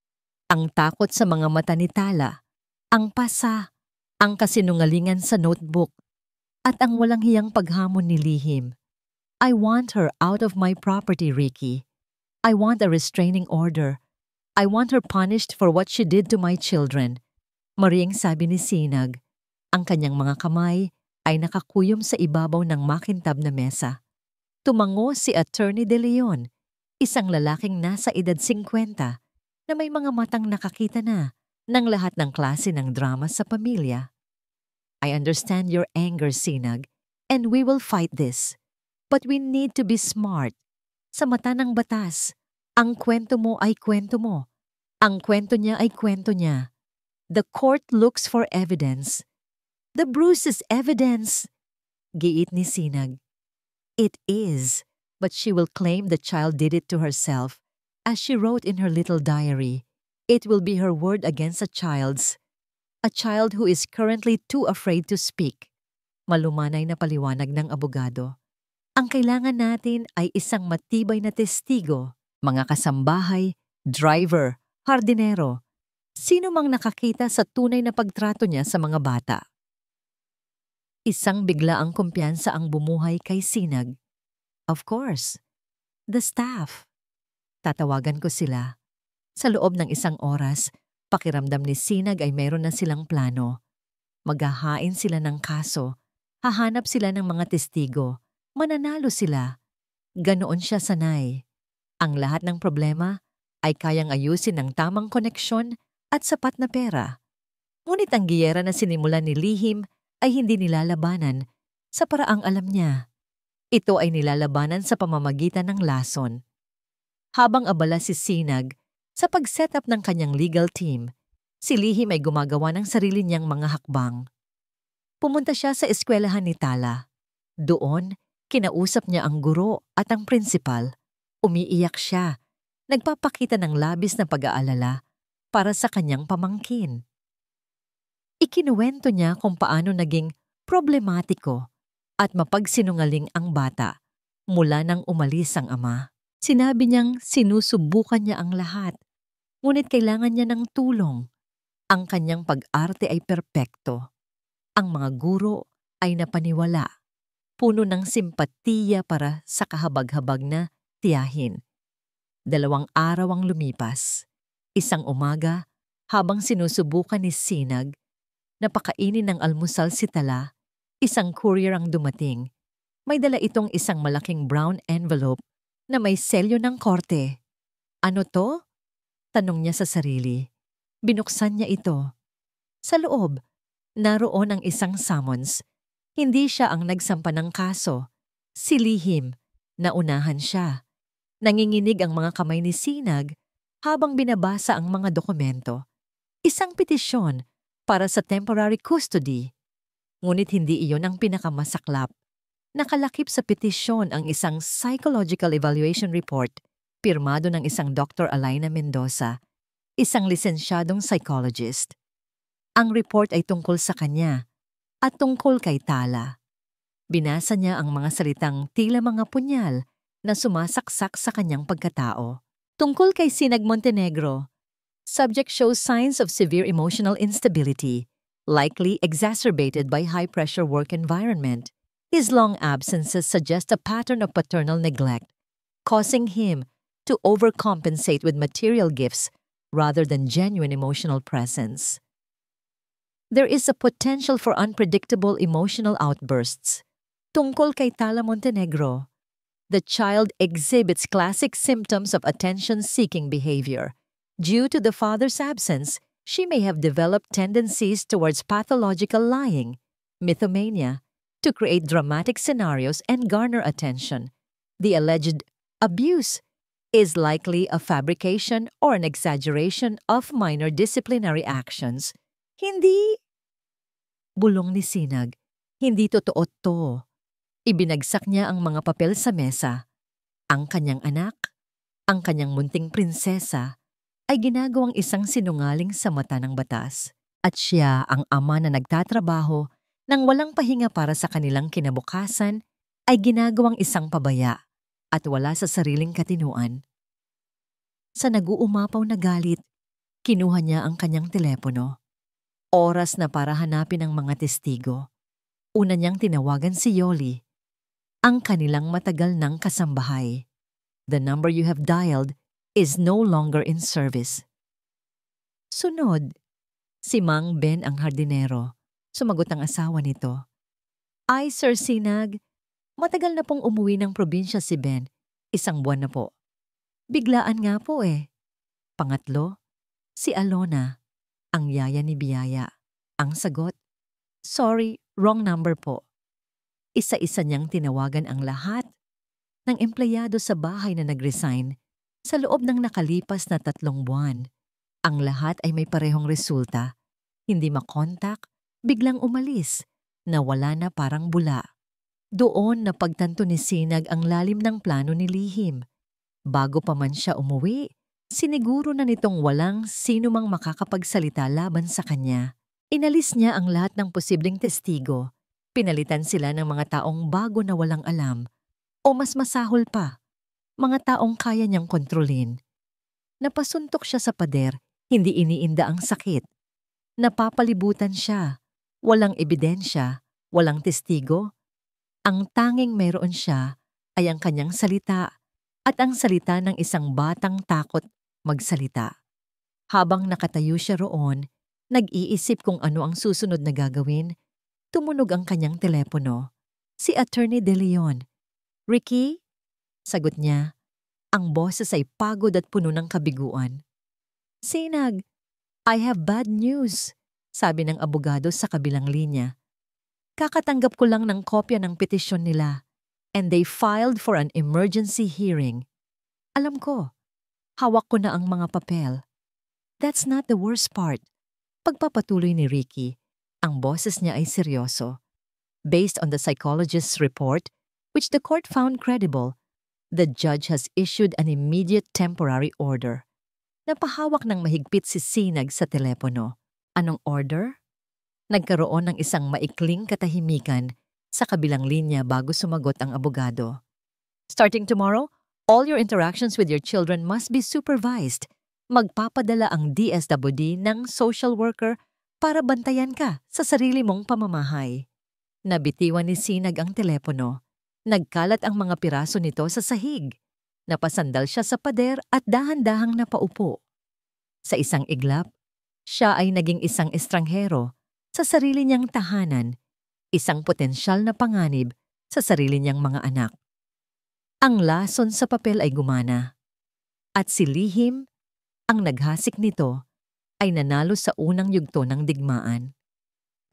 ang takot sa mga mata ni Tala, ang pasa, ang kasinungalingan sa notebook, at ang walang hiyang paghamon ni Lihim. I want her out of my property, Ricky. I want a restraining order. I want her punished for what she did to my children. Mariing sabi ni Sinag. Ang kanyang mga kamay ay nakakuyom sa ibabaw ng makintab na mesa. Tumango si Attorney de Leon, isang lalaking nasa edad 50 na may mga matang nakakita na ng lahat ng klase ng drama sa pamilya. I understand your anger, Sinag, and we will fight this. But we need to be smart. Sa mata ng batas, ang kwento mo ay kwento mo. Ang kwento niya ay kwento niya. The court looks for evidence. The bruise is evidence. Giit ni Sinag. It is, but she will claim the child did it to herself. As she wrote in her little diary, it will be her word against a child's. A child who is currently too afraid to speak. Malumanay na paliwanag ng abogado. Ang kailangan natin ay isang matibay na testigo, mga kasambahay, driver, hardinero, sino mang nakakita sa tunay na pagtrato niya sa mga bata. Isang biglaang kumpiyansa ang bumuhay kay Sinag. Of course, the staff. Tatawagan ko sila. Sa loob ng isang oras, pakiramdam ni Sinag ay mayroon na silang plano. Maghahain sila ng kaso, hahanap sila ng mga testigo, mananalo sila. Ganoon siya sanay. Ang lahat ng problema ay kayang ayusin ng tamang koneksyon at sapat na pera. Ngunit ang giyera na sinimulan ni Lihim ay hindi nilalabanan sa paraang alam niya. Ito ay nilalabanan sa pamamagitan ng lason. Habang abala si Sinag sa pag-set up ng kanyang legal team, si Lihim ay gumagawa ng sarili niyang mga hakbang. Pumunta siya sa eskwelahan ni Tala. Doon, kinausap niya ang guro at ang prinsipal. Umiiyak siya, nagpapakita ng labis na pag-aalala para sa kanyang pamangkin. Ikinuwento niya kung paano naging problematiko at mapagsinungaling ang bata mula nang umalis ang ama. Sinabi niyang sinusubukan niya ang lahat, ngunit kailangan niya ng tulong. Ang kanyang pag-arte ay perpekto. Ang mga guro ay napaniwala, puno ng simpatiya para sa kahabag-habag na tiyahin. 2 araw ang lumipas. Isang umaga, habang sinusubukan ni Sinag, napakainin ng almusal si Tala, isang courier ang dumating. May dala itong isang malaking brown envelope na may selyo ng korte. Ano to? Tanong niya sa sarili. Binuksan niya ito. Sa loob, naroon ang isang summons. Hindi siya ang nagsampa ng kaso. Si Lihim, naunahan siya. Nanginginig ang mga kamay ni Sinag habang binabasa ang mga dokumento. Isang petisyon para sa temporary custody. Ngunit hindi iyon ang pinakamasaklap. Nakalakip sa petisyon ang isang psychological evaluation report pirmado ng isang Dr. Alaina Mendoza, isang lisensyadong psychologist. Ang report ay tungkol sa kanya at tungkol kay Tala. Binasa niya ang mga salitang tila mga punyal na sumasaksak sa kanyang pagkatao. Tungkol kay Sinag Montenegro, subject shows signs of severe emotional instability, likely exacerbated by high-pressure work environment. His long absences suggest a pattern of paternal neglect, causing him to overcompensate with material gifts rather than genuine emotional presence. There is a potential for unpredictable emotional outbursts. Tungkol kay Tala Montenegro, the child exhibits classic symptoms of attention-seeking behavior. Due to the father's absence, she may have developed tendencies towards pathological lying, mythomania, to create dramatic scenarios and garner attention. The alleged abuse is likely a fabrication or an exaggeration of minor disciplinary actions. Hindi, bulong ni Sinag, hindi totoo to. Ibinagsak niya ang mga papel sa mesa. Ang kanyang anak, ang kanyang munting prinsesa, ay ginagawang isang sinungaling sa mata ng batas. At siya, ang ama na nagtatrabaho nang walang pahinga para sa kanilang kinabukasan, ay ginagawang isang pabaya at wala sa sariling katinuan. Sa nag-uumapaw na galit, kinuha niya ang kanyang telepono. Oras na para hanapin ang mga testigo. Una niyang tinawagan si Yoli, ang kanilang matagal ng kasambahay. The number you have dialed is no longer in service. Sunod, si Mang Ben ang hardinero. Sumagot ang asawa nito. Ay, Sir Sinag, matagal na pong umuwi ng probinsya si Ben. 1 buwan na po. Biglaan nga po eh. Pangatlo, si Alona, ang yaya ni Biyaya. Ang sagot, sorry, wrong number po. Isa-isa niyang tinawagan ang lahat ng empleyado sa bahay na nag-resign sa loob ng nakalipas na 3 buwan. Ang lahat ay may parehong resulta. Hindi makontak biglang umalis, nawala na parang bula. Doon napagtanto ni Sinag ang lalim ng plano ni Lihim. Bago pa man siya umuwi, siniguro na nitong walang sino mang makakapagsalita laban sa kanya. Inalis niya ang lahat ng posibleng testigo. Pinalitan sila ng mga taong bago na walang alam. O mas masahol pa, mga taong kaya niyang kontrolin. Napasuntok siya sa pader, hindi iniinda ang sakit. Napapalibutan siya. Walang ebidensya, walang testigo. Ang tanging meron siya ay ang kanyang salita at ang salita ng isang batang takot magsalita. Habang nakatayo siya roon, nag-iisip kung ano ang susunod na gagawin, tumunog ang kanyang telepono. Si Attorney De Leon. "Ricky?" Sagot niya. Ang boses ay pagod at puno ng kabiguan. "Sinag, I have bad news," sabi ng abogado sa kabilang linya. "Kakatanggap ko lang ng kopya ng petisyon nila, and they filed for an emergency hearing. Alam ko, hawak ko na ang mga papel. That's not the worst part." Pagpapatuloy ni Ricky, ang boses niya ay seryoso. "Based on the psychologist's report, which the court found credible, the judge has issued an immediate temporary order." Napahawak ng mahigpit si Sinag sa telepono. Anong order? Nagkaroon ng isang maikling katahimikan sa kabilang linya bago sumagot ang abogado. "Starting tomorrow, all your interactions with your children must be supervised. Magpapadala ang DSWD ng social worker para bantayan ka sa sarili mong pamamahay." Nabitiwan ni Sinag ang telepono. Nagkalat ang mga piraso nito sa sahig. Napasandal siya sa pader at dahan-dahang napaupo. Sa isang iglap, siya ay naging isang estranghero sa sarili niyang tahanan, isang potensyal na panganib sa sarili niyang mga anak. Ang lason sa papel ay gumana. At si Lihim, ang naghasik nito, ay nanalo sa unang yugto ng digmaan.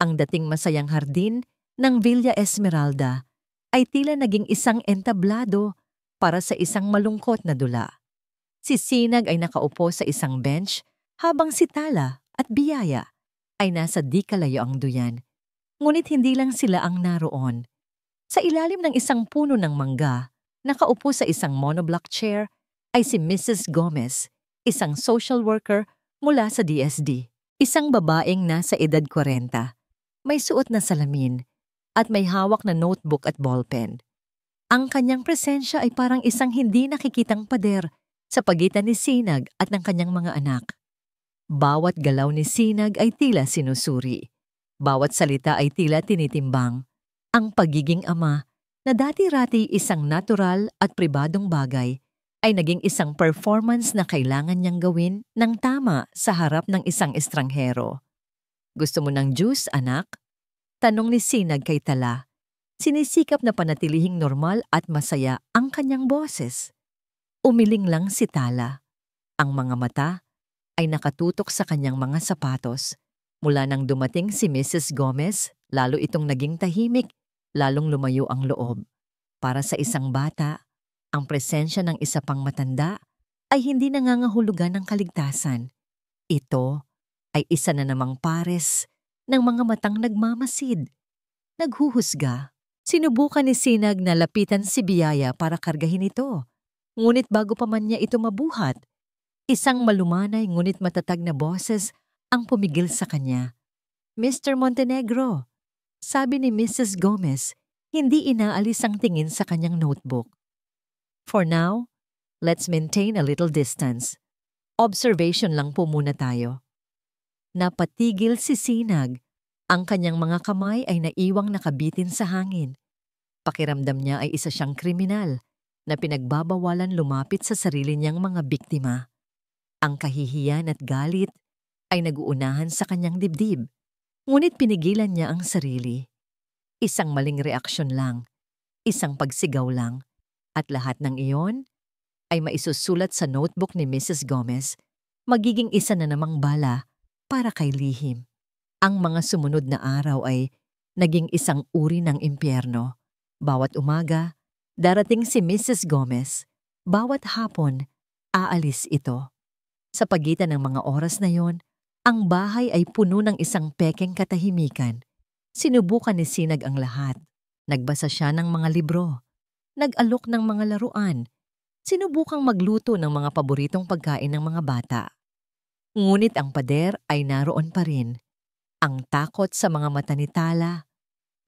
Ang dating masayang hardin ng Villa Esmeralda ay tila naging isang entablado para sa isang malungkot na dula. Si Sinag ay nakaupo sa isang bench habang si Tala at Biyaya ay nasa di kalayo ang duyan. Ngunit hindi lang sila ang naroon. Sa ilalim ng isang puno ng mangga, nakaupo sa isang monoblock chair ay si Mrs. Gomez, isang social worker mula sa DSD. Isang babaeng nasa edad 40, may suot na salamin at may hawak na notebook at ballpen. Ang kanyang presensya ay parang isang hindi nakikitang pader sa pagitan ni Sinag at ng kanyang mga anak. Bawat galaw ni Sinag ay tila sinusuri. Bawat salita ay tila tinitimbang. Ang pagiging ama, na dati-rati isang natural at pribadong bagay, ay naging isang performance na kailangan niyang gawin ng tama sa harap ng isang estranghero. "Gusto mo ng juice, anak?" Tanong ni Sinag kay Tala. Sinisikap na panatilihing normal at masaya ang kanyang boses. Umiling lang si Tala. Ang mga mata ay nakatutok sa kanyang mga sapatos. Mula nang dumating si Mrs. Gomez, lalo itong naging tahimik, lalong lumayo ang loob. Para sa isang bata, ang presensya ng isa pang matanda ay hindi nangangahulugan ng kaligtasan. Ito ay isa na namang pares ng mga matang nagmamasid, naghuhusga. Sinubukan ni Sinag na lapitan si Biyaya para kargahin ito. Ngunit bago pa man niya ito mabuhat, isang malumanay ngunit matatag na boses ang pumigil sa kanya. "Mr. Montenegro," sabi ni Mrs. Gomez, hindi inaalis ang tingin sa kanyang notebook. "For now, let's maintain a little distance. Observation lang po muna tayo." Napatigil si Sinag. Ang kanyang mga kamay ay naiwang nakabitin sa hangin. Pakiramdam niya ay isa siyang kriminal na pinagbabawalan lumapit sa sarili niyang mga biktima. Ang kahihiyan at galit ay naguunahan sa kanyang dibdib, ngunit pinigilan niya ang sarili. Isang maling reaksyon lang, isang pagsigaw lang, at lahat ng iyon ay maisusulat sa notebook ni Mrs. Gomez, magiging isa na namang bala para kay Lihim. Ang mga sumunod na araw ay naging isang uri ng impyerno. Bawat umaga, darating si Mrs. Gomez. Bawat hapon, aalis ito. Sa pagitan ng mga oras na yon, Ang bahay ay puno ng isang pekeng katahimikan. Sinubukan ni Sinag ang lahat. Nagbasa siya ng mga libro. Nag-alok ng mga laruan. Sinubukang magluto ng mga paboritong pagkain ng mga bata. Ngunit ang pader ay naroon pa rin. Ang takot sa mga mata ni Tala,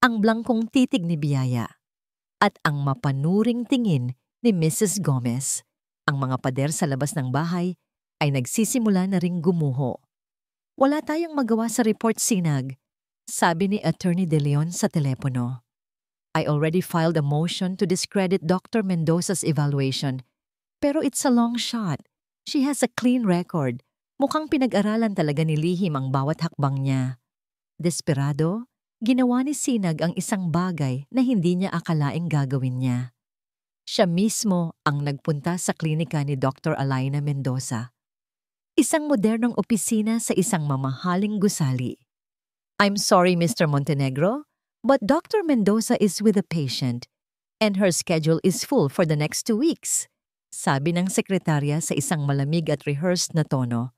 ang blangkong titig ni Biyaya, at ang mapanuring tingin ni Mrs. Gomez. Ang mga pader sa labas ng bahay ay nagsisimula na ring gumuho. Wala tayong magawa sa report, Sinag, sabi ni Attorney De Leon sa telepono. I already filed a motion to discredit Dr. Mendoza's evaluation, pero it's a long shot. She has a clean record. Mukhang pinag-aralan talaga ni Lihim ang bawat hakbang niya. Desperado, ginawa ni Sinag ang isang bagay na hindi niya akalaing gagawin niya. Siya mismo ang nagpunta sa klinika ni Dr. Alaina Mendoza. Isang modernong opisina sa isang mamahaling gusali. I'm sorry, Mr. Montenegro, but Dr. Mendoza is with a patient and her schedule is full for the next 2 weeks, sabi ng sekretarya sa isang malamig at rehearsed na tono.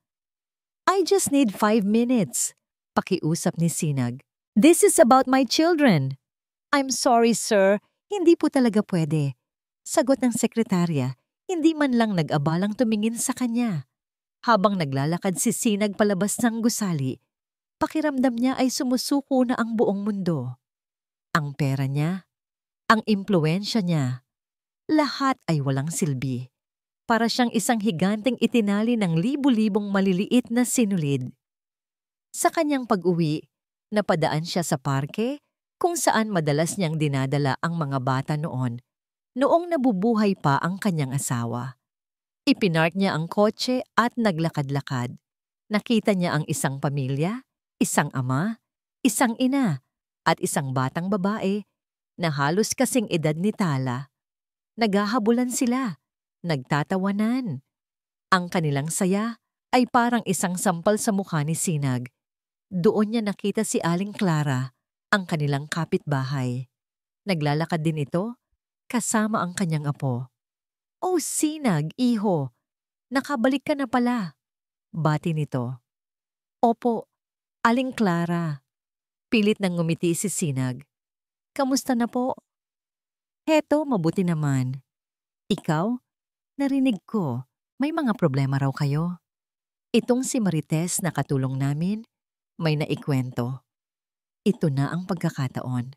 I just need 5 minutes, pakiusap ni Sinag. This is about my children. I'm sorry, sir. Hindi po talaga pwede. Sagot ng sekretarya, hindi man lang nag-abalang tumingin sa kanya. Habang naglalakad si Sinag palabas ng gusali, pakiramdam niya ay sumusuko na ang buong mundo. Ang pera niya, ang impluwensya niya, lahat ay walang silbi. Para siyang isang higanteng itinali ng libu-libong maliliit na sinulid. Sa kanyang pag-uwi, napadaan siya sa parke kung saan madalas niyang dinadala ang mga bata noong nabubuhay pa ang kanyang asawa. Ipinark niya ang kotse at naglakad-lakad. Nakita niya ang isang pamilya, isang ama, isang ina, at isang batang babae na halos kasing edad ni Tala. Naghahabulan sila. Nagtatawanan. Ang kanilang saya ay parang isang sampal sa mukha ni Sinag. Doon niya nakita si Aling Clara, ang kanilang kapitbahay. Naglalakad din ito, kasama ang kanyang apo. Oh, Sinag, iho, nakabalik ka na pala. Bati nito. Opo, Aling Clara. Pilit nang ngumiti si Sinag. Kamusta na po? Heto, mabuti naman. Ikaw? Narinig ko, may mga problema raw kayo. Itong si Marites na katulong namin, may naikwento. Ito na ang pagkakataon.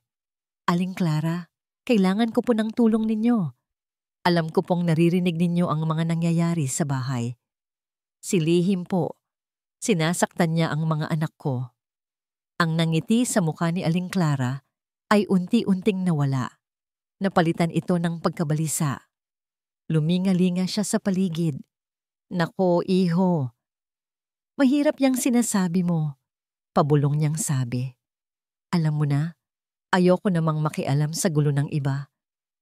Aling Clara, kailangan ko po ng tulong ninyo. Alam ko pong naririnig ninyo ang mga nangyayari sa bahay. Si Lihim po, sinasaktan niya ang mga anak ko. Ang nangiti sa mukha ni Aling Clara ay unti-unting nawala. Napalitan ito ng pagkabalisa. Lumingalinga siya sa paligid. Nako, iho. Mahirap yang sinasabi mo. Pabulong niyang sabi. Alam mo na, ayoko namang makialam sa gulo ng iba.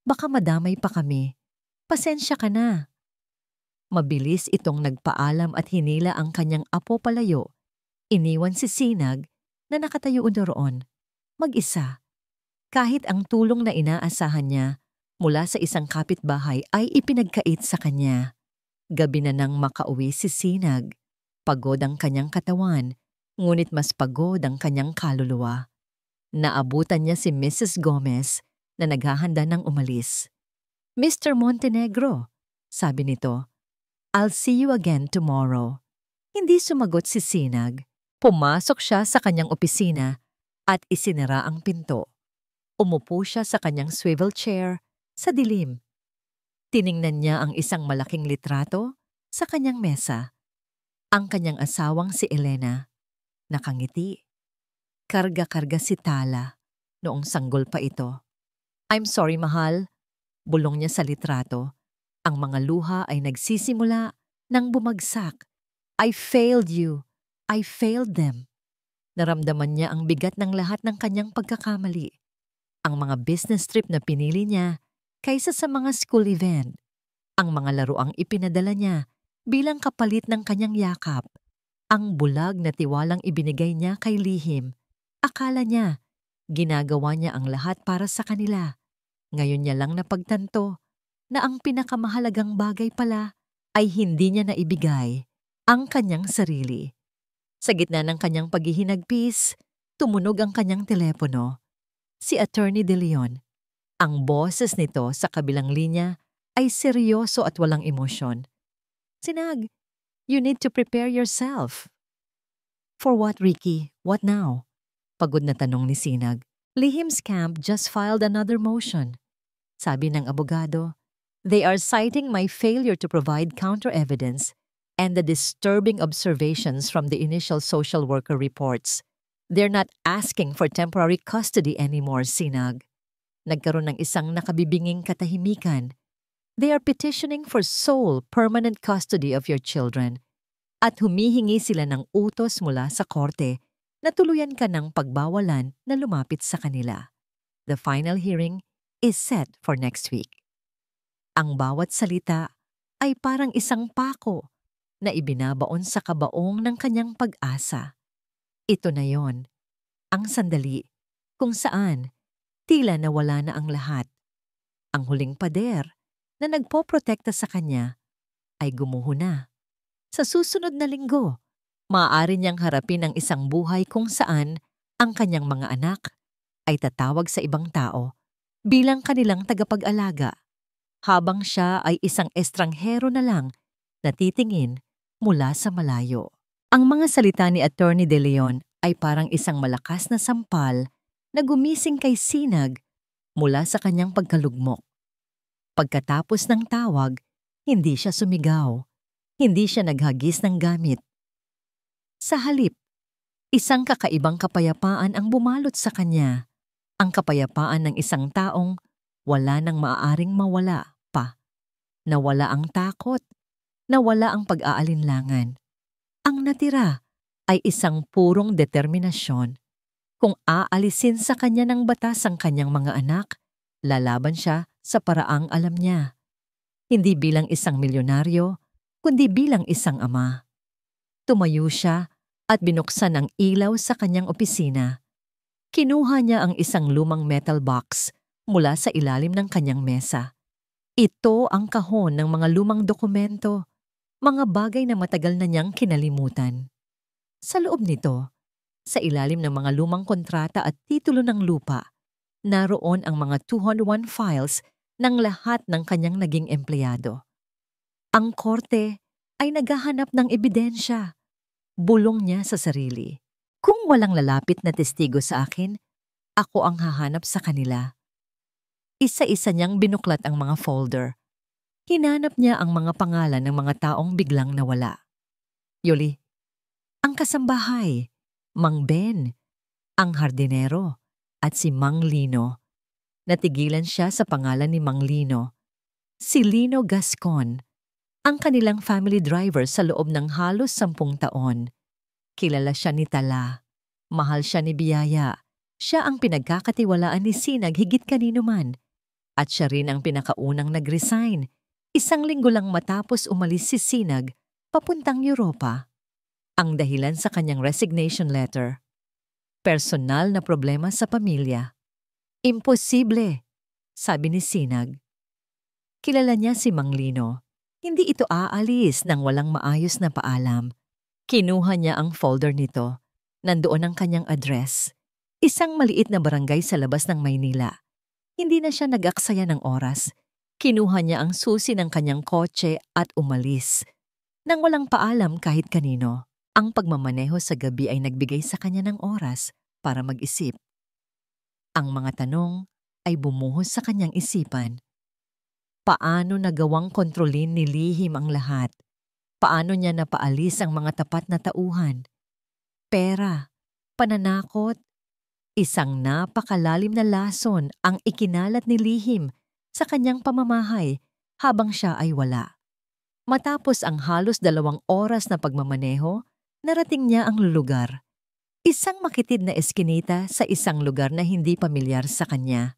Baka madamay pa kami. Pasensya ka na. Mabilis itong nagpaalam at hinila ang kanyang apo palayo. Iniwan si Sinag na nakatayo roon. Mag-isa. Kahit ang tulong na inaasahan niya mula sa isang kapitbahay ay ipinagkait sa kanya. Gabi na nang makauwi si Sinag. Pagod ang kanyang katawan, ngunit mas pagod ang kanyang kaluluwa. Naabutan niya si Mrs. Gomez na naghahanda ng umalis. Mr. Montenegro, sabi nito, I'll see you again tomorrow. Hindi sumagot si Sinag. Pumasok siya sa kanyang opisina at isinara ang pinto. Umupo siya sa kanyang swivel chair sa dilim. Tiningnan niya ang isang malaking litrato sa kanyang mesa. Ang kanyang asawang si Elena. Nakangiti. Karga-karga si Tala. Noong sanggol pa ito. I'm sorry, mahal. Bulong niya sa litrato. Ang mga luha ay nagsisimula nang bumagsak. I failed you. I failed them. Naramdaman niya ang bigat ng lahat ng kanyang pagkakamali. Ang mga business trip na pinili niya kaysa sa mga school event. Ang mga laruang ipinadala niya bilang kapalit ng kanyang yakap. Ang bulag na tiwalang ibinigay niya kay Lihim. Akala niya, ginagawa niya ang lahat para sa kanila. Ngayon niya lang napagtanto na ang pinakamahalagang bagay pala ay hindi niya naibigay ang kanyang sarili. Sa gitna ng kanyang paghihinagpis, tumunog ang kanyang telepono. Si Attorney De Leon. Ang boses nito sa kabilang linya ay seryoso at walang emosyon. Sinag, you need to prepare yourself. For what, Ricky? What now? Pagod na tanong ni Sinag. Lihim's camp just filed another motion. Sabi ng abogado, they are citing my failure to provide counter-evidence and the disturbing observations from the initial social worker reports. They're not asking for temporary custody anymore, Sinag. Nagkaroon ng isang nakabibinging katahimikan. They are petitioning for sole permanent custody of your children at humihingi sila ng utos mula sa korte na tuluyan ka ng pagbawalan na lumapit sa kanila. The final hearing is set for next week. Ang bawat salita ay parang isang pako na ibinabaon sa kabaong ng kanyang pag-asa. Ito na yon, ang sandali kung saan tila nawala na ang lahat. Ang huling pader na nagpoprotekta sa kanya ay gumuho na. Sa susunod na linggo, maaari niyang harapin ang isang buhay kung saan ang kanyang mga anak ay tatawag sa ibang tao bilang kanilang tagapag-alaga, habang siya ay isang estranghero na lang na titingin mula sa malayo. Ang mga salita ni Attorney De Leon ay parang isang malakas na sampal na gumising kay Sinag mula sa kanyang pagkalugmok. Pagkatapos ng tawag, hindi siya sumigaw. Hindi siya naghagis ng gamit. Sa halip, isang kakaibang kapayapaan ang bumalot sa kanya. Ang kapayapaan ng isang taong wala nang maaaring mawala pa. Nawala ang takot, nawala ang pag-aalinlangan. Ang natira ay isang purong determinasyon. Kung aalisin sa kanya ng batas ang kanyang mga anak, lalaban siya sa paraang alam niya. Hindi bilang isang milyonaryo, kundi bilang isang ama. Tumayo siya at binuksan ang ilaw sa kanyang opisina. Kinuha niya ang isang lumang metal box mula sa ilalim ng kanyang mesa. Ito ang kahon ng mga lumang dokumento, mga bagay na matagal na niyang kinalimutan. Sa loob nito, sa ilalim ng mga lumang kontrata at titulo ng lupa, naroon ang mga 201 files ng lahat ng kanyang naging empleyado. Ang korte ay naghahanap ng ebidensya. Bulong niya sa sarili. Kung walang lalapit na testigo sa akin, ako ang hahanap sa kanila. Isa-isa niyang binuklat ang mga folder. Hinanap niya ang mga pangalan ng mga taong biglang nawala. Yoli, ang kasambahay, Mang Ben, ang hardinero, at si Mang Lino. Natigilan siya sa pangalan ni Mang Lino. Si Lino Gascon, ang kanilang family driver sa loob ng halos 10 taon. Kilala siya ni Tala. Mahal siya ni Biyaya. Siya ang pinagkakatiwalaan ni Sinag higit kanino man. At siya rin ang pinakaunang nag-resign. 1 linggo lang matapos umalis si Sinag papuntang Europa. Ang dahilan sa kanyang resignation letter. Personal na problema sa pamilya. Imposible, sabi ni Sinag. Kilala niya si Mang Lino. Hindi ito aalis nang walang maayos na paalam. Kinuha niya ang folder nito. Nandoon ang kanyang address. Isang maliit na barangay sa labas ng Maynila. Hindi na siya nag-aksaya ng oras. Kinuha niya ang susi ng kanyang kotse at umalis. Nang walang paalam kahit kanino, ang pagmamaneho sa gabi ay nagbigay sa kanya ng oras para mag-isip. Ang mga tanong ay bumuhos sa kanyang isipan. Paano nagawang kontrolin ni Lihim ang lahat? Paano niya napaalis ang mga tapat na tauhan? Pera, pananakot, isang napakalalim na lason ang ikinalat ni Lihim sa kanyang pamamahay habang siya ay wala. Matapos ang halos 2 oras na pagmamaneho, narating niya ang lugar. Isang makitid na eskinita sa isang lugar na hindi pamilyar sa kanya.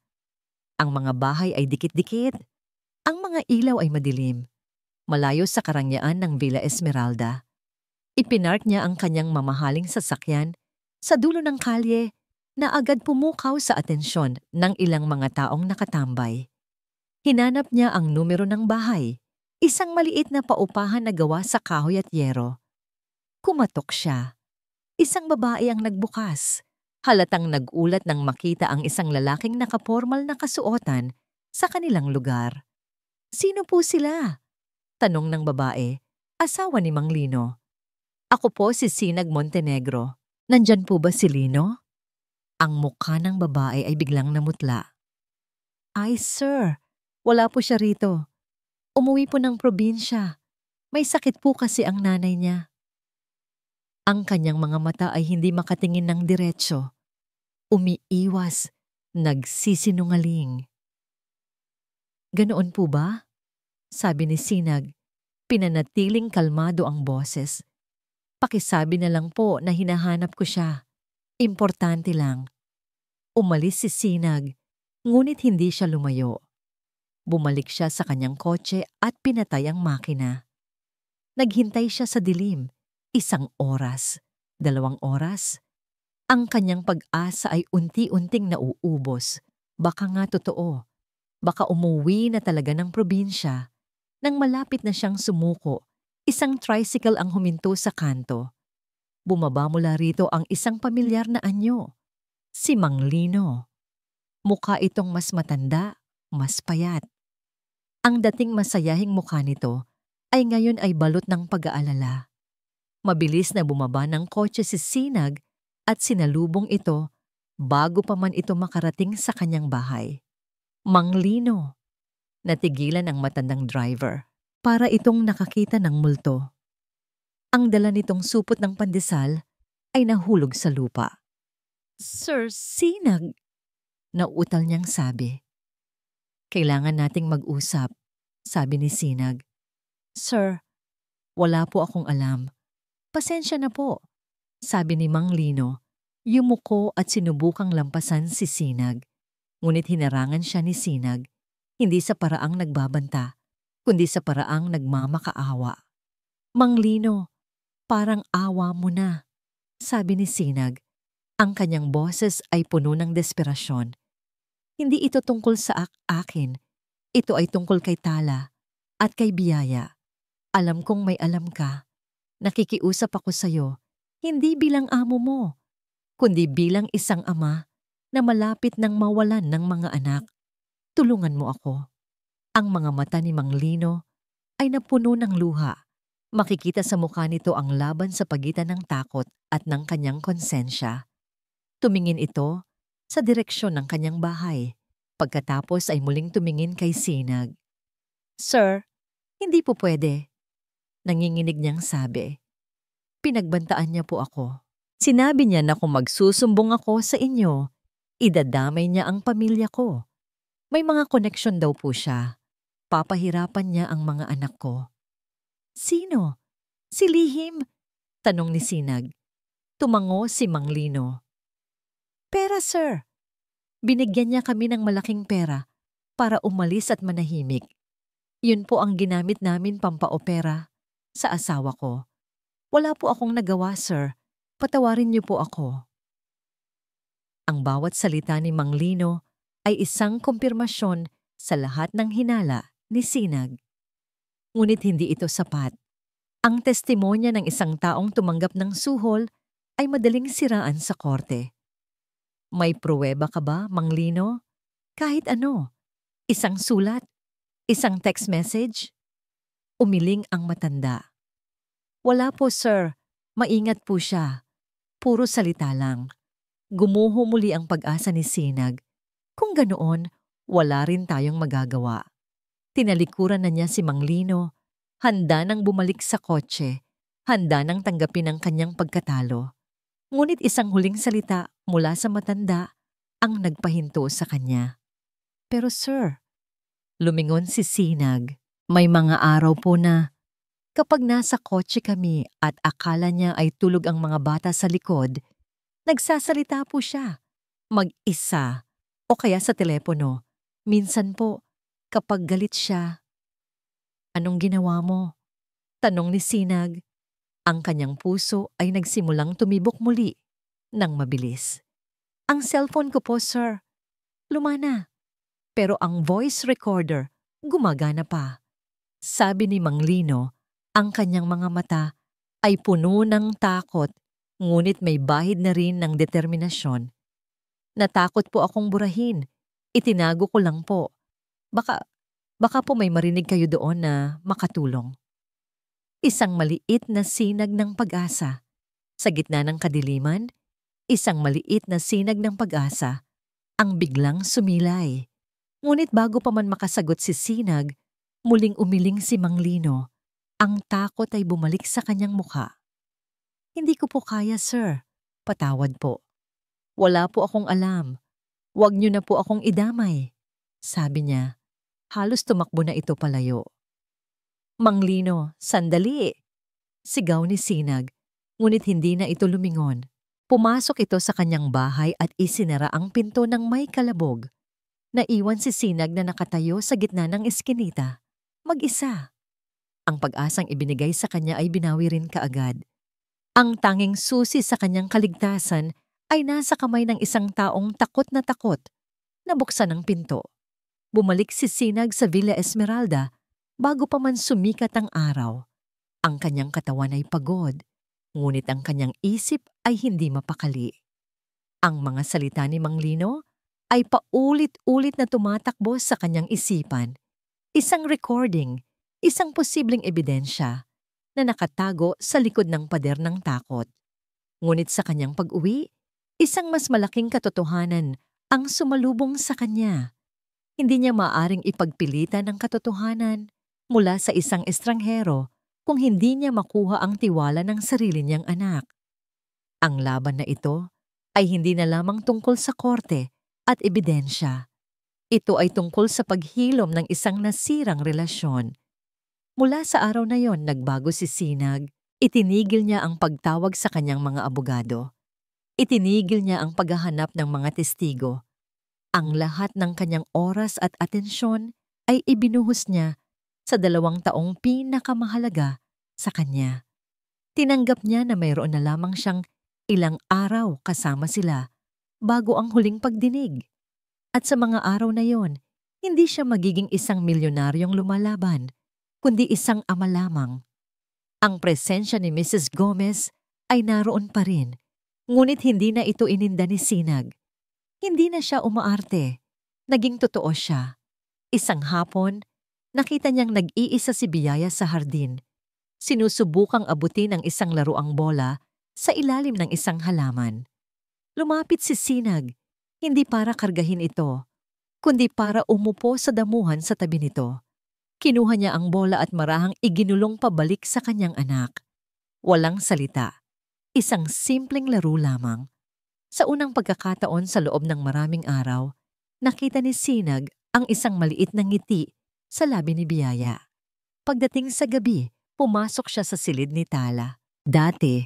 Ang mga bahay ay dikit-dikit. Ang mga ilaw ay madilim, malayo sa karangyaan ng Villa Esmeralda. Ipinark niya ang kanyang mamahaling sasakyan sa dulo ng kalye na agad pumukaw sa atensyon ng ilang mga taong nakatambay. Hinanap niya ang numero ng bahay, isang maliit na paupahan na gawa sa kahoy at yero. Kumatok siya. Isang babae ang nagbukas. Halatang nagulat nang makita ang isang lalaking nakapormal na kasuotan sa kanilang lugar. "Sino po sila?" tanong ng babae, asawa ni Mang Lino. "Ako po si Sinag Montenegro. Nandyan po ba si Lino?" Ang mukha ng babae ay biglang namutla. "Ay, sir, wala po siya rito. Umuwi po ng probinsya. May sakit po kasi ang nanay niya." Ang kanyang mga mata ay hindi makatingin ng diretso. Umiiwas, nagsisinungaling. "Ganoon po ba?" sabi ni Sinag. Pinanatiling kalmado ang boses. "Pakisabi na lang po na hinahanap ko siya. Importante lang." Umalis si Sinag, ngunit hindi siya lumayo. Bumalik siya sa kanyang kotse at pinatay ang makina. Naghintay siya sa dilim. 1 oras, 2 oras. Ang kanyang pag-asa ay unti-unting nauubos. Baka nga totoo. Baka umuwi na talaga ng probinsya. Nang malapit na siyang sumuko, isang tricycle ang huminto sa kanto. Bumaba mula rito ang isang pamilyar na anyo, si Mang Lino. Mukha itong mas matanda, mas payat. Ang dating masayahing mukha nito ay ngayon ay balot ng pag-aalala. Mabilis na bumaba ng kotse si Sinag at sinalubong ito bago pa man ito makarating sa kanyang bahay. "Mang Lino." Natigilan ang matandang driver para itong nakakita ng multo. Ang dala nitong supot ng pandesal ay nahulog sa lupa. "Sir Sinag," nauutal niyang sabi. "Kailangan nating mag-usap," sabi ni Sinag. "Sir, wala po akong alam. Pasensya na po," sabi ni Mang Lino. Yumuko at sinubukang lampasan si Sinag. Ngunit hinarangan siya ni Sinag, hindi sa paraang nagbabanta, kundi sa paraang nagmamakaawa. "Mang Lino, parang awa mo na," sabi ni Sinag. Ang kanyang boses ay puno ng desperasyon. "Hindi ito tungkol sa akin. Ito ay tungkol kay Tala at kay Biyaya. Alam kong may alam ka. Nakikiusap ako sa'yo, hindi bilang amo mo, kundi bilang isang ama na malapit nang mawalan ng mga anak. Tulungan mo ako." Ang mga mata ni Mang Lino ay napuno ng luha. Makikita sa mukha nito ang laban sa pagitan ng takot at ng kanyang konsensya. Tumingin ito sa direksyon ng kanyang bahay. Pagkatapos ay muling tumingin kay Sinag. "Sir, hindi po pwede," nanginginig niyang sabi. "Pinagbantaan niya po ako. Sinabi niya na kung magsusumbong ako sa inyo, idadamay niya ang pamilya ko. May mga koneksyon daw po siya. Papahirapan niya ang mga anak ko." "Sino? Si Lihim?" tanong ni Sinag. Tumango si Mang Lino. "Pera, sir. Binigyan niya kami ng malaking pera para umalis at manahimik. Yun po ang ginamit namin pampaopera sa asawa ko. Wala po akong nagawa, sir. Patawarin niyo po ako." Ang bawat salita ni Mang Lino ay isang kumpirmasyon sa lahat ng hinala ni Sinag. Ngunit hindi ito sapat. Ang testimonya ng isang taong tumanggap ng suhol ay madaling siraan sa korte. "May pruweba ka ba, Mang Lino? Kahit ano. Isang sulat? Isang text message?" Umiling ang matanda. "Wala po, sir. Maingat po siya. Puro salita lang." Gumuho muli ang pag-asa ni Sinag. Kung ganoon, wala rin tayong magagawa. Tinalikuran na niya si Mang Lino. Handa nang bumalik sa kotse. Handa nang tanggapin ang kanyang pagkatalo. Ngunit isang huling salita mula sa matanda ang nagpahinto sa kanya. "Pero sir," lumingon si Sinag, "may mga araw po na kapag nasa kotse kami at akala niya ay tulog ang mga bata sa likod, nagsasalita po siya, mag-isa o kaya sa telepono. Minsan po, kapag galit siya." "Anong ginawa mo?" tanong ni Sinag. Ang kanyang puso ay nagsimulang tumibok muli ng mabilis. "Ang cellphone ko po, sir. Lumana. Pero ang voice recorder, gumagana pa." Sabi ni Mang Lino, ang kanyang mga mata ay puno ng takot, Ngunit may bahid na rin ng determinasyon. Natakot po akong burahin. Itinago ko lang po. Baka, baka po may marinig kayo doon na makatulong. Isang maliit na sinag ng pag-asa. Sa gitna ng kadiliman, isang maliit na sinag ng pag-asa ang biglang sumilay. Ngunit bago pa man makasagot si Sinag, muling umiling si Mang Lino. Ang takot ay bumalik sa kanyang mukha. Hindi ko po kaya, sir. Patawad po. Wala po akong alam. Huwag niyo na po akong idamay. Sabi niya. Halos tumakbo na ito palayo. Mang Lino, sandali! Sigaw ni Sinag, ngunit hindi na ito lumingon. Pumasok ito sa kanyang bahay at isinara ang pinto ng may kalabog. Naiwan si Sinag na nakatayo sa gitna ng eskinita. Mag-isa. Ang pag-asang ibinigay sa kanya ay binawi rin kaagad. Ang tanging susi sa kanyang kaligtasan ay nasa kamay ng isang taong takot na takot. Nabuksan ang pinto. Bumalik si Sinag sa Villa Esmeralda bago pa man sumikat ang araw. Ang kanyang katawan ay pagod, ngunit ang kanyang isip ay hindi mapakali. Ang mga salita ni Mang Lino ay paulit-ulit na tumatakbo sa kanyang isipan. Isang recording, isang posibleng ebidensya na nakatago sa likod ng pader ng takot. Ngunit sa kanyang pag-uwi, isang mas malaking katotohanan ang sumalubong sa kanya. Hindi niya maaring ipagpilitan ang katotohanan mula sa isang estranghero kung hindi niya makuha ang tiwala ng sarili niyang anak. Ang laban na ito ay hindi na lamang tungkol sa korte at ebidensya. Ito ay tungkol sa paghilom ng isang nasirang relasyon. Mula sa araw na yon, nagbago si Sinag. Itinigil niya ang pagtawag sa kanyang mga abogado. Itinigil niya ang paghahanap ng mga testigo. Ang lahat ng kanyang oras at atensyon ay ibinuhos niya sa 2 taong pinakamahalaga sa kanya. Tinanggap niya na mayroon na lamang siyang ilang araw kasama sila bago ang huling pagdinig. At sa mga araw na yon, hindi siya magiging isang milyonaryong lumalaban, kundi isang ama lamang. Ang presensya ni Mrs. Gomez ay naroon pa rin, ngunit hindi na ito ininda ni Sinag. Hindi na siya umaarte. Naging totoo siya. Isang hapon, nakita niyang nag-iisa si Biyaya sa hardin. Sinusubukang abutin ang isang laruang bola sa ilalim ng isang halaman. Lumapit si Sinag, hindi para kargahin ito, kundi para umupo sa damuhan sa tabi nito. Kinuha niya ang bola at marahang iginulong pabalik sa kanyang anak. Walang salita. Isang simpleng laro lamang. Sa unang pagkakataon sa loob ng maraming araw, nakita ni Sinag ang isang maliit na ngiti sa labi ni Biyaya. Pagdating sa gabi, pumasok siya sa silid ni Tala. Dati,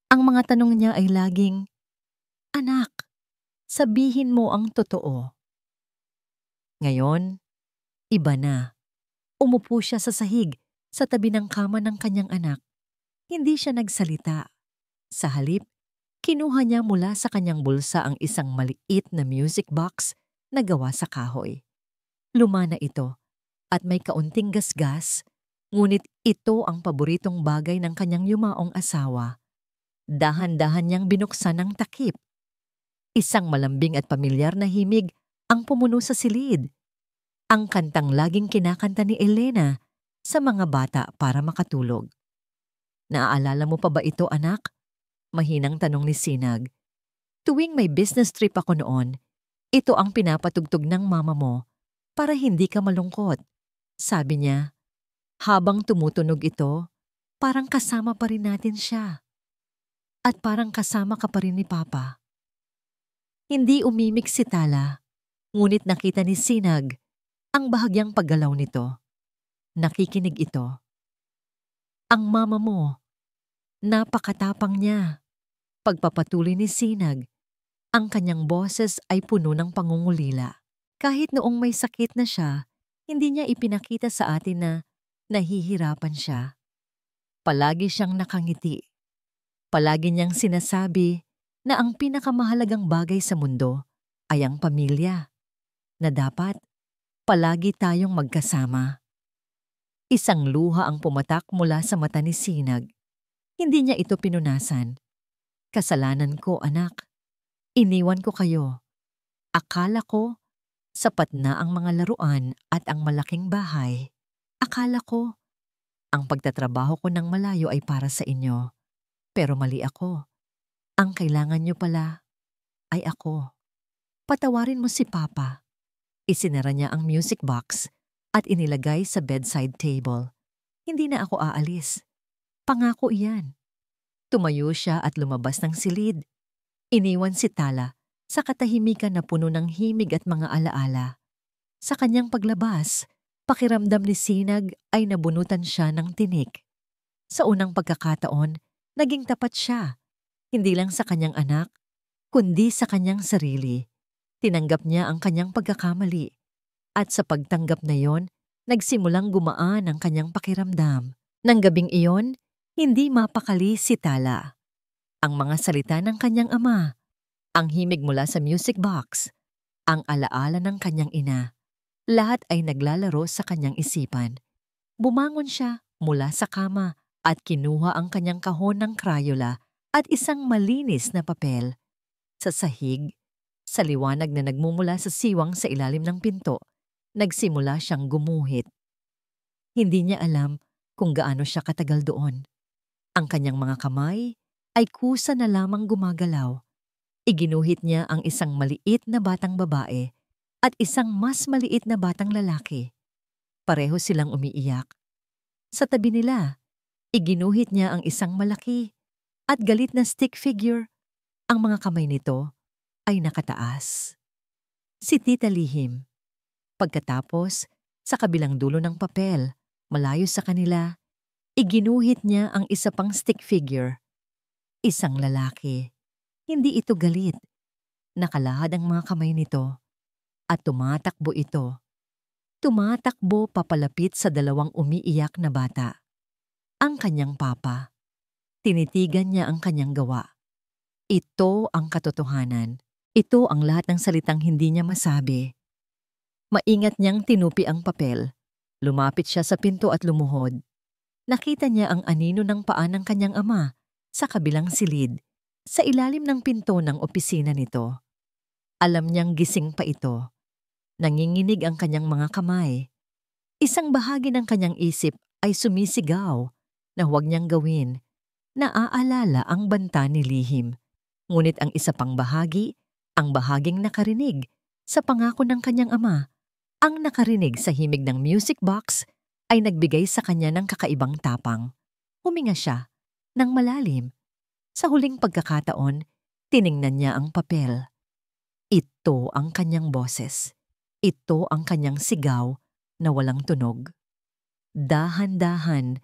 ang mga tanong niya ay laging, "Anak, sabihin mo ang totoo." Ngayon, iba na. Umupo siya sa sahig sa tabi ng kama ng kanyang anak. Hindi siya nagsalita. Sa halip, kinuha niya mula sa kanyang bulsa ang isang maliit na music box na gawa sa kahoy. Luma na ito at may kaunting gasgas, ngunit ito ang paboritong bagay ng kanyang yumaong asawa. Dahan-dahan niyang binuksan ang takip. Isang malambing at pamilyar na himig ang pumuno sa silid. Ang kantang laging kinakanta ni Elena sa mga bata para makatulog. Naaalala mo pa ba ito, anak? Mahinang tanong ni Sinag. Tuwing may business trip ako noon, ito ang pinapatugtog ng mama mo para hindi ka malungkot. Sabi niya, habang tumutunog ito, parang kasama pa rin natin siya. At parang kasama ka pa rin ni Papa. Hindi umimik si Tala, ngunit nakita ni Sinag ang bahagyang paggalaw nito. Nakikinig ito. Ang mama mo, napakatapang niya. Pagpapatuloy ni Sinag, ang kanyang boses ay puno ng pangungulila. Kahit noong may sakit na siya, hindi niya ipinakita sa atin na nahihirapan siya. Palagi siyang nakangiti. Palagi niyang sinasabi na ang pinakamahalagang bagay sa mundo ay ang pamilya, na dapat palagi tayong magkasama. Isang luha ang pumatak mula sa mata ni Sinag. Hindi niya ito pinunasan. Kasalanan ko, anak. Iniwan ko kayo. Akala ko, sapat na ang mga laruan at ang malaking bahay. Akala ko, ang pagtatrabaho ko ng malayo ay para sa inyo. Pero mali ako. Ang kailangan nyo pala ay ako. Patawarin mo si Papa. Isinara niya ang music box at inilagay sa bedside table. Hindi na ako aalis. Pangako iyan. Tumayo siya at lumabas ng silid. Iniwan si Tala sa katahimikan na puno ng himig at mga alaala. Sa kanyang paglabas, pakiramdam ni Sinag ay nabunutan siya ng tinik. Sa unang pagkakataon, naging tapat siya. Hindi lang sa kanyang anak, kundi sa kanyang sarili. Tinanggap niya ang kanyang pagkakamali. At sa pagtanggap na yon, nagsimulang gumaan ang kanyang pakiramdam. Nang gabing iyon, hindi mapakali si Tala. Ang mga salita ng kanyang ama, ang himig mula sa music box, ang alaala ng kanyang ina, lahat ay naglalaro sa kanyang isipan. Bumangon siya mula sa kama at kinuha ang kanyang kahon ng Crayola at isang malinis na papel. Sa sahig, sa liwanag na nagmumula sa siwang sa ilalim ng pinto, nagsimula siyang gumuhit. Hindi niya alam kung gaano siya katagal doon. Ang kanyang mga kamay ay kusa na lamang gumagalaw. Iginuhit niya ang isang maliit na batang babae at isang mas maliit na batang lalaki. Pareho silang umiiyak. Sa tabi nila, iginuhit niya ang isang malaki at galit na stick figure. Ang mga kamay nito ay nakataas. Si Tita lihim. Pagkatapos, sa kabilang dulo ng papel, malayo sa kanila, iginuhit niya ang isa pang stick figure. Isang lalaki. Hindi ito galit. Nakalahad ang mga kamay nito at tumatakbo ito. Tumatakbo papalapit sa dalawang umiiyak na bata. Ang kanyang papa. Tinitigan niya ang kanyang gawa. Ito ang katotohanan. Ito ang lahat ng salitang hindi niya masabi. Maingat niyang tinupi ang papel. Lumapit siya sa pinto at lumuhod. Nakita niya ang anino ng paa ng kanyang ama sa kabilang silid, sa ilalim ng pinto ng opisina nito. Alam niyang gising pa ito. Nanginginig ang kanyang mga kamay. Isang bahagi ng kanyang isip ay sumisigaw na huwag niyang gawin. Naaalala ang banta ni lihim. Ngunit ang isa pang bahagi, ang bahaging nakarinig sa pangako ng kanyang ama, ang nakarinig sa himig ng music box, ay nagbigay sa kanya ng kakaibang tapang. Huminga siya ng malalim. Sa huling pagkakataon, tiningnan niya ang papel. Ito ang kanyang boses. Ito ang kanyang sigaw na walang tunog. Dahan-dahan,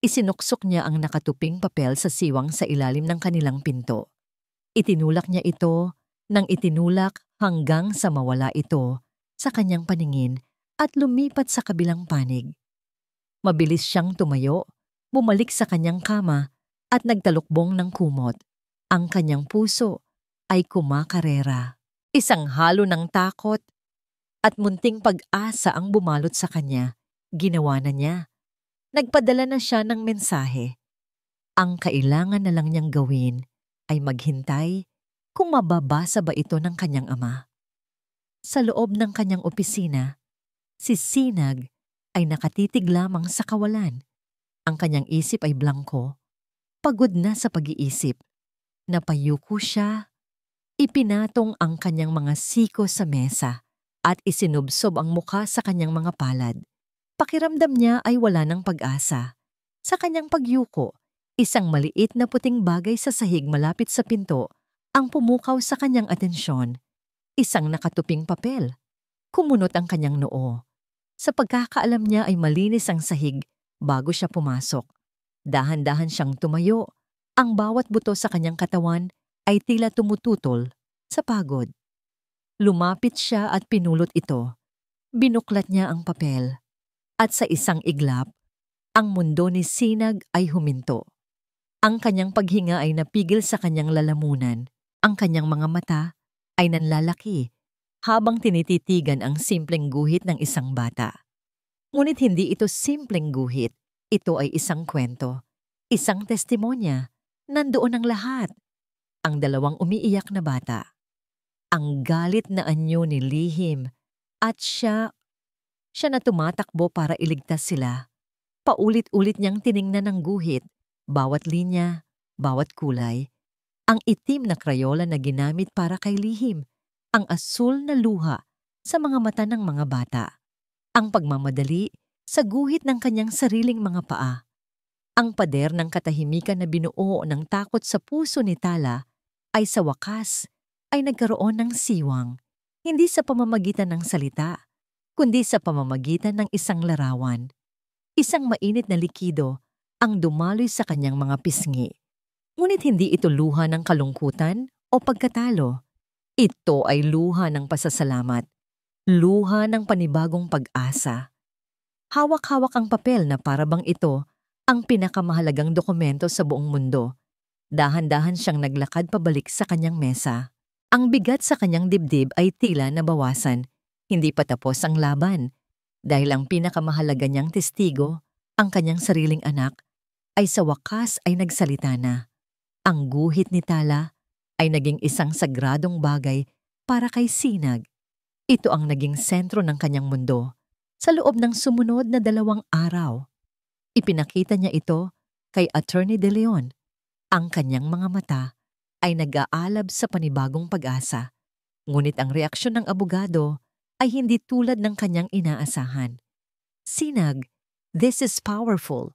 isinuksok niya ang nakatuping papel sa siwang sa ilalim ng kanilang pinto. Itinulak niya ito nang itinulak hanggang sa mawala ito sa kanyang paningin at lumipat sa kabilang panig. Mabilis siyang tumayo, bumalik sa kanyang kama at nagtalukbong ng kumot. Ang kanyang puso ay kumakarera. Isang halo ng takot at munting pag-asa ang bumalot sa kanya. Ginawa na niya. Nagpadala na siya ng mensahe. Ang kailangan na lang niyang gawin ay maghintay kung mababasa ba ito ng kanyang ama. Sa loob ng kanyang opisina, si Sinag ay nakatitig lamang sa kawalan. Ang kanyang isip ay blangko. Pagod na sa pag-iisip. Napayuko siya. Ipinatong ang kanyang mga siko sa mesa at isinubsob ang mukha sa kanyang mga palad. Pakiramdam niya ay wala ng pag-asa. Sa kanyang pagyuko, isang maliit na puting bagay sa sahig malapit sa pinto ang pumukaw sa kanyang atensyon. Isang nakatuping papel. Kumunot ang kanyang noo. Sa pagkakaalam niya ay malinis ang sahig bago siya pumasok. Dahan-dahan siyang tumayo. Ang bawat buto sa kanyang katawan ay tila tumututol sa pagod. Lumapit siya at pinulot ito. Binuklat niya ang papel. At sa isang iglap, ang mundo ni Sinag ay huminto. Ang kanyang paghinga ay napigil sa kanyang lalamunan. Ang kanyang mga mata ay nanlalaki habang tinititigan ang simpleng guhit ng isang bata. Ngunit hindi ito simpleng guhit. Ito ay isang kwento. Isang testimonya. Nandoon ang lahat. ang dalawang umiiyak na bata. Ang galit na anyo ni Lihim at siya na tumatakbo para iligtas sila. Paulit-ulit niyang tiningnan ng guhit, bawat linya, bawat kulay. Ang itim na krayola na ginamit para kay Lihim, ang asul na luha sa mga mata ng mga bata, ang pagmamadali sa guhit ng kanyang sariling mga paa, ang pader ng katahimikan na binuo ng takot sa puso ni Tala ay sa wakas ay nagkaroon ng siwang, hindi sa pamamagitan ng salita, kundi sa pamamagitan ng isang larawan. Isang mainit na likido ang dumaloy sa kanyang mga pisngi. Ngunit hindi ito luha ng kalungkutan o pagkatalo. Ito ay luha ng pasasalamat, luha ng panibagong pag-asa. Hawak-hawak ang papel na parabang ito ang pinakamahalagang dokumento sa buong mundo. Dahan-dahan siyang naglakad pabalik sa kanyang mesa. Ang bigat sa kanyang dibdib ay tila nabawasan. Hindi pa tapos ang laban. Dahil ang pinakamahalaga niyang testigo, ang kanyang sariling anak, ay sa wakas ay nagsalita na. Ang guhit ni Tala ay naging isang sagradong bagay para kay Sinag. Ito ang naging sentro ng kanyang mundo sa loob ng sumunod na 2 araw. Ipinakita niya ito kay Attorney De Leon. Ang kanyang mga mata ay nag-aalab sa panibagong pag-asa. Ngunit ang reaksyon ng abogado ay hindi tulad ng kanyang inaasahan. Sinag, this is powerful.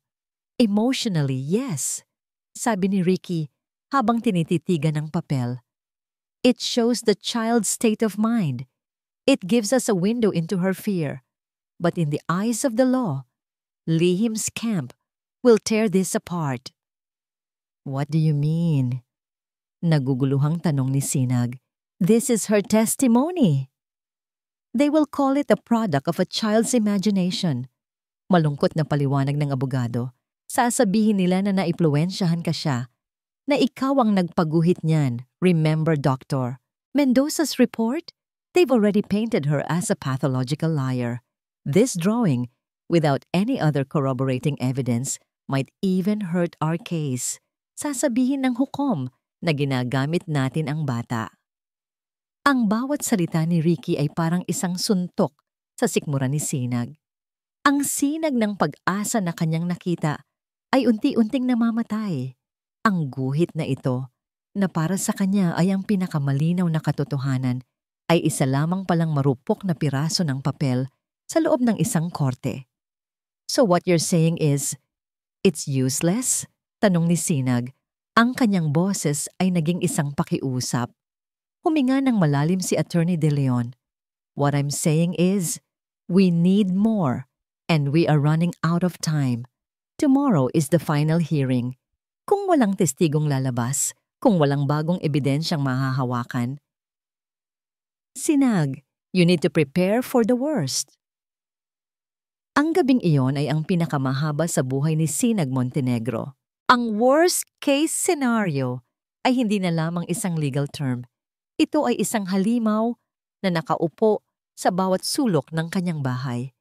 Emotionally, yes, sabi ni Ricky habang tinititigan ng papel. It shows the child's state of mind. It gives us a window into her fear. But in the eyes of the law, Lihim's camp will tear this apart. What do you mean? Naguguluhang tanong ni Sinag. This is her testimony. They will call it a product of a child's imagination. Malungkot na paliwanag ng abogado. Sasabihin nila na naimpluwensyahan ka siya, na ikaw ang nagpaguhit niyan. Remember, Doctor, Mendoza's report? They've already painted her as a pathological liar. This drawing, without any other corroborating evidence, might even hurt our case. Sasabihin ng hukom na ginagamit natin ang bata. Ang bawat salita ni Ricky ay parang isang suntok sa sikmura ni Sinag. Ang sinag ng pag-asa na kanyang nakita ay unti-unting namamatay. Ang guhit na ito, na para sa kanya ay ang pinakamalinaw na katotohanan, ay isa lamang palang marupok na piraso ng papel sa loob ng isang korte. So what you're saying is, it's useless? Tanong ni Sinag. Ang kanyang boses ay naging isang pakiusap. Huminga ng malalim si Attorney De Leon. What I'm saying is, we need more, and we are running out of time. Tomorrow is the final hearing. Kung walang testigong lalabas, kung walang bagong ebidensyang mahahawakan, Sinag, you need to prepare for the worst. Ang gabing iyon ay ang pinakamahaba sa buhay ni Sinag Montenegro. Ang worst case scenario ay hindi na lamang isang legal term. Ito ay isang halimaw na nakaupo sa bawat sulok ng kanyang bahay.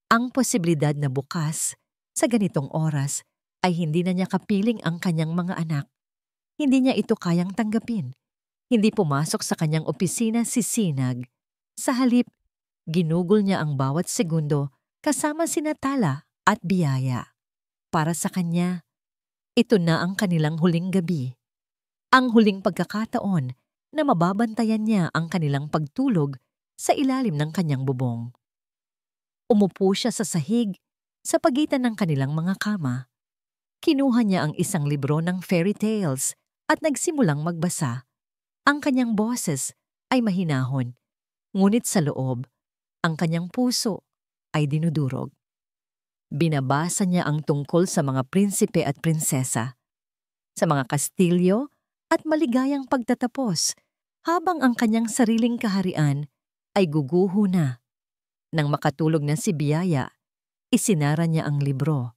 Ang posibilidad na bukas, sa ganitong oras, ay hindi na niya kapiling ang kanyang mga anak. Hindi niya ito kayang tanggapin. Hindi pumasok sa kanyang opisina si Sinag. Sa halip, ginugol niya ang bawat segundo kasama sina Tala at Biyaya. Para sa kanya, ito na ang kanilang huling gabi. Ang huling pagkakataon na mababantayan niya ang kanilang pagtulog sa ilalim ng kanyang bubong. Umupo siya sa sahig sa pagitan ng kanilang mga kama. Kinuha niya ang isang libro ng fairy tales at nagsimulang magbasa. Ang kanyang boses ay mahinahon, ngunit sa loob, ang kanyang puso ay dinudurog. Binabasa niya ang tungkol sa mga prinsipe at prinsesa, sa mga kastilyo at maligayang pagtatapos, habang ang kanyang sariling kaharian ay guguho na. Nang makatulog na si Biyaya, isinara niya ang libro.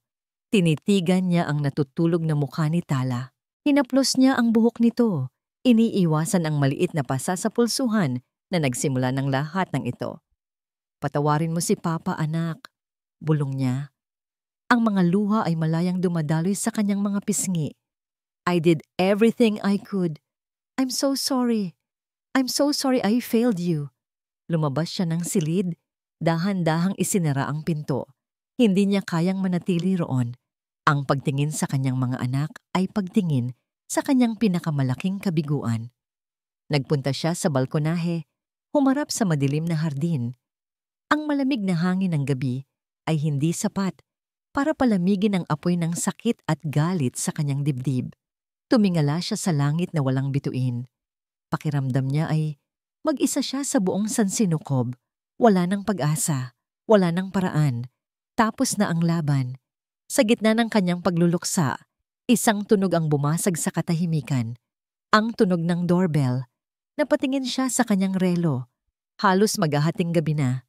Tinitigan niya ang natutulog na mukha ni Tala. Hinaplos niya ang buhok nito. Iniiwasan ang maliit na pasa sa pulsuhan na nagsimula ng lahat ng ito. Patawarin mo si Papa, anak, bulong niya. Ang mga luha ay malayang dumadaloy sa kanyang mga pisngi. I did everything I could. I'm so sorry. I'm so sorry I failed you. Lumabas siya ng silid, dahan-dahang isinara ang pinto. Hindi niya kayang manatili roon. Ang pagtingin sa kanyang mga anak ay pagtingin sa kanyang pinakamalaking kabiguan. Nagpunta siya sa balkonahe, humarap sa madilim na hardin. Ang malamig na hangin ng gabi ay hindi sapat para palamigin ang apoy ng sakit at galit sa kanyang dibdib. Tumingala siya sa langit na walang bituin. Pakiramdam niya ay mag-isa siya sa buong sansinukob. Wala ng pag-asa, wala ng paraan. Tapos na ang laban. Sa gitna ng kanyang pagluluksa, isang tunog ang bumasag sa katahimikan. Ang tunog ng doorbell. Napatingin siya sa kanyang relo. Halos maghahating gabi na.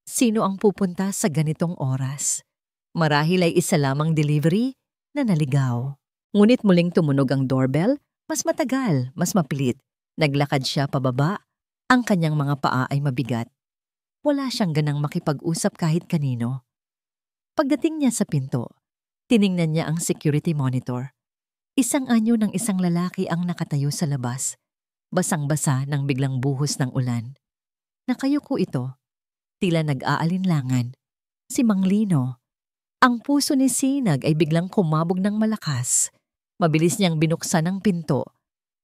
Sino ang pupunta sa ganitong oras? Marahil ay isa lamang delivery na naligaw. Ngunit muling tumunog ang doorbell, mas matagal, mas mapilit. Naglakad siya pababa, ang kanyang mga paa ay mabigat. Wala siyang ganang makipag-usap kahit kanino. Pagdating niya sa pinto, tiningnan niya ang security monitor. Isang anyo ng isang lalaki ang nakatayo sa labas, basang-basa ng biglang buhos ng ulan. Nakayuko ito, tila nag-aalinlangan. Si Mang Lino. Ang puso ni Sinag ay biglang kumabog ng malakas. Mabilis niyang binuksan ang pinto.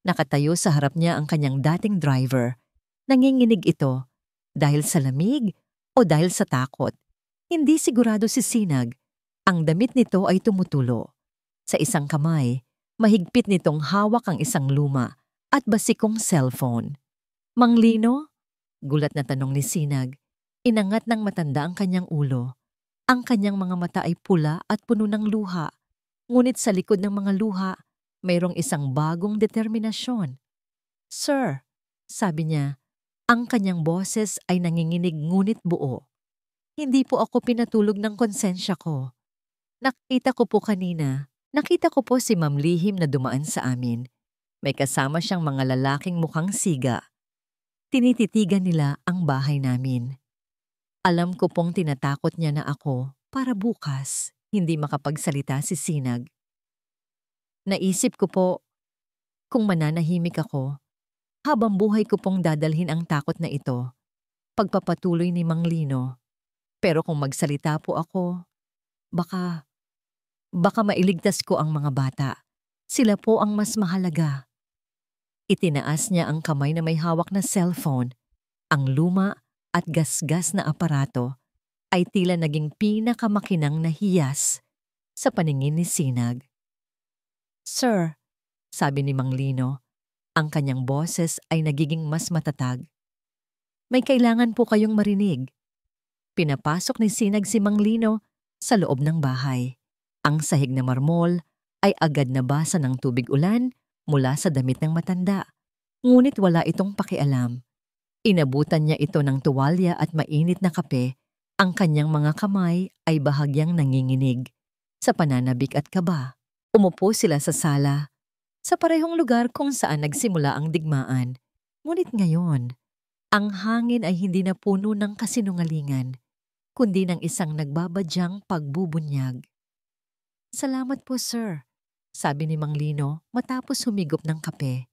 Nakatayo sa harap niya ang kanyang dating driver. Nanginginig ito dahil sa lamig o dahil sa takot. Hindi sigurado si Sinag. Ang damit nito ay tumutulo. Sa isang kamay, mahigpit nitong hawak ang isang luma at basikong cellphone. Mang Lino? Gulat na tanong ni Sinag. Inangat ng matanda ang kanyang ulo. Ang kanyang mga mata ay pula at puno ng luha. Ngunit sa likod ng mga luha, mayroong isang bagong determinasyon. Sir, sabi niya, ang kanyang boses ay nanginginig ngunit buo. Hindi po ako pinatulog ng konsensya ko. Nakita ko po si Ma'am Lihim na dumaan sa amin. May kasama siyang mga lalaking mukhang siga. Tinititigan nila ang bahay namin. Alam ko pong tinatakot niya na ako para bukas hindi makapagsalita si Sinag. Naisip ko po, kung mananahimik ako, habang buhay ko pong dadalhin ang takot na ito, pagpapatuloy ni Mang Lino. Pero kung magsalita po ako, baka mailigtas ko ang mga bata. Sila po ang mas mahalaga. Itinaas niya ang kamay na may hawak na cellphone. Ang luma at gasgas na aparato ay tila naging pinakamakinang na hiyas sa paningin ni Sinag. Sir, sabi ni Mang Lino, ang kanyang boses ay nagiging mas matatag. May kailangan po kayong marinig. Pinapasok ni Sinag si Mang Lino sa loob ng bahay. Ang sahig na marmol ay agad nabasa ng tubig ulan mula sa damit ng matanda. Ngunit wala itong pakialam. Inabutan niya ito ng tuwalya at mainit na kape. Ang kanyang mga kamay ay bahagyang nanginginig sa pananabik at kaba. Umupo sila sa sala, sa parehong lugar kung saan nagsimula ang digmaan. Ngunit ngayon, ang hangin ay hindi na puno ng kasinungalingan, kundi ng isang nagbabadyang pagbubunyag. Salamat po, sir, sabi ni Mang Lino matapos humigop ng kape.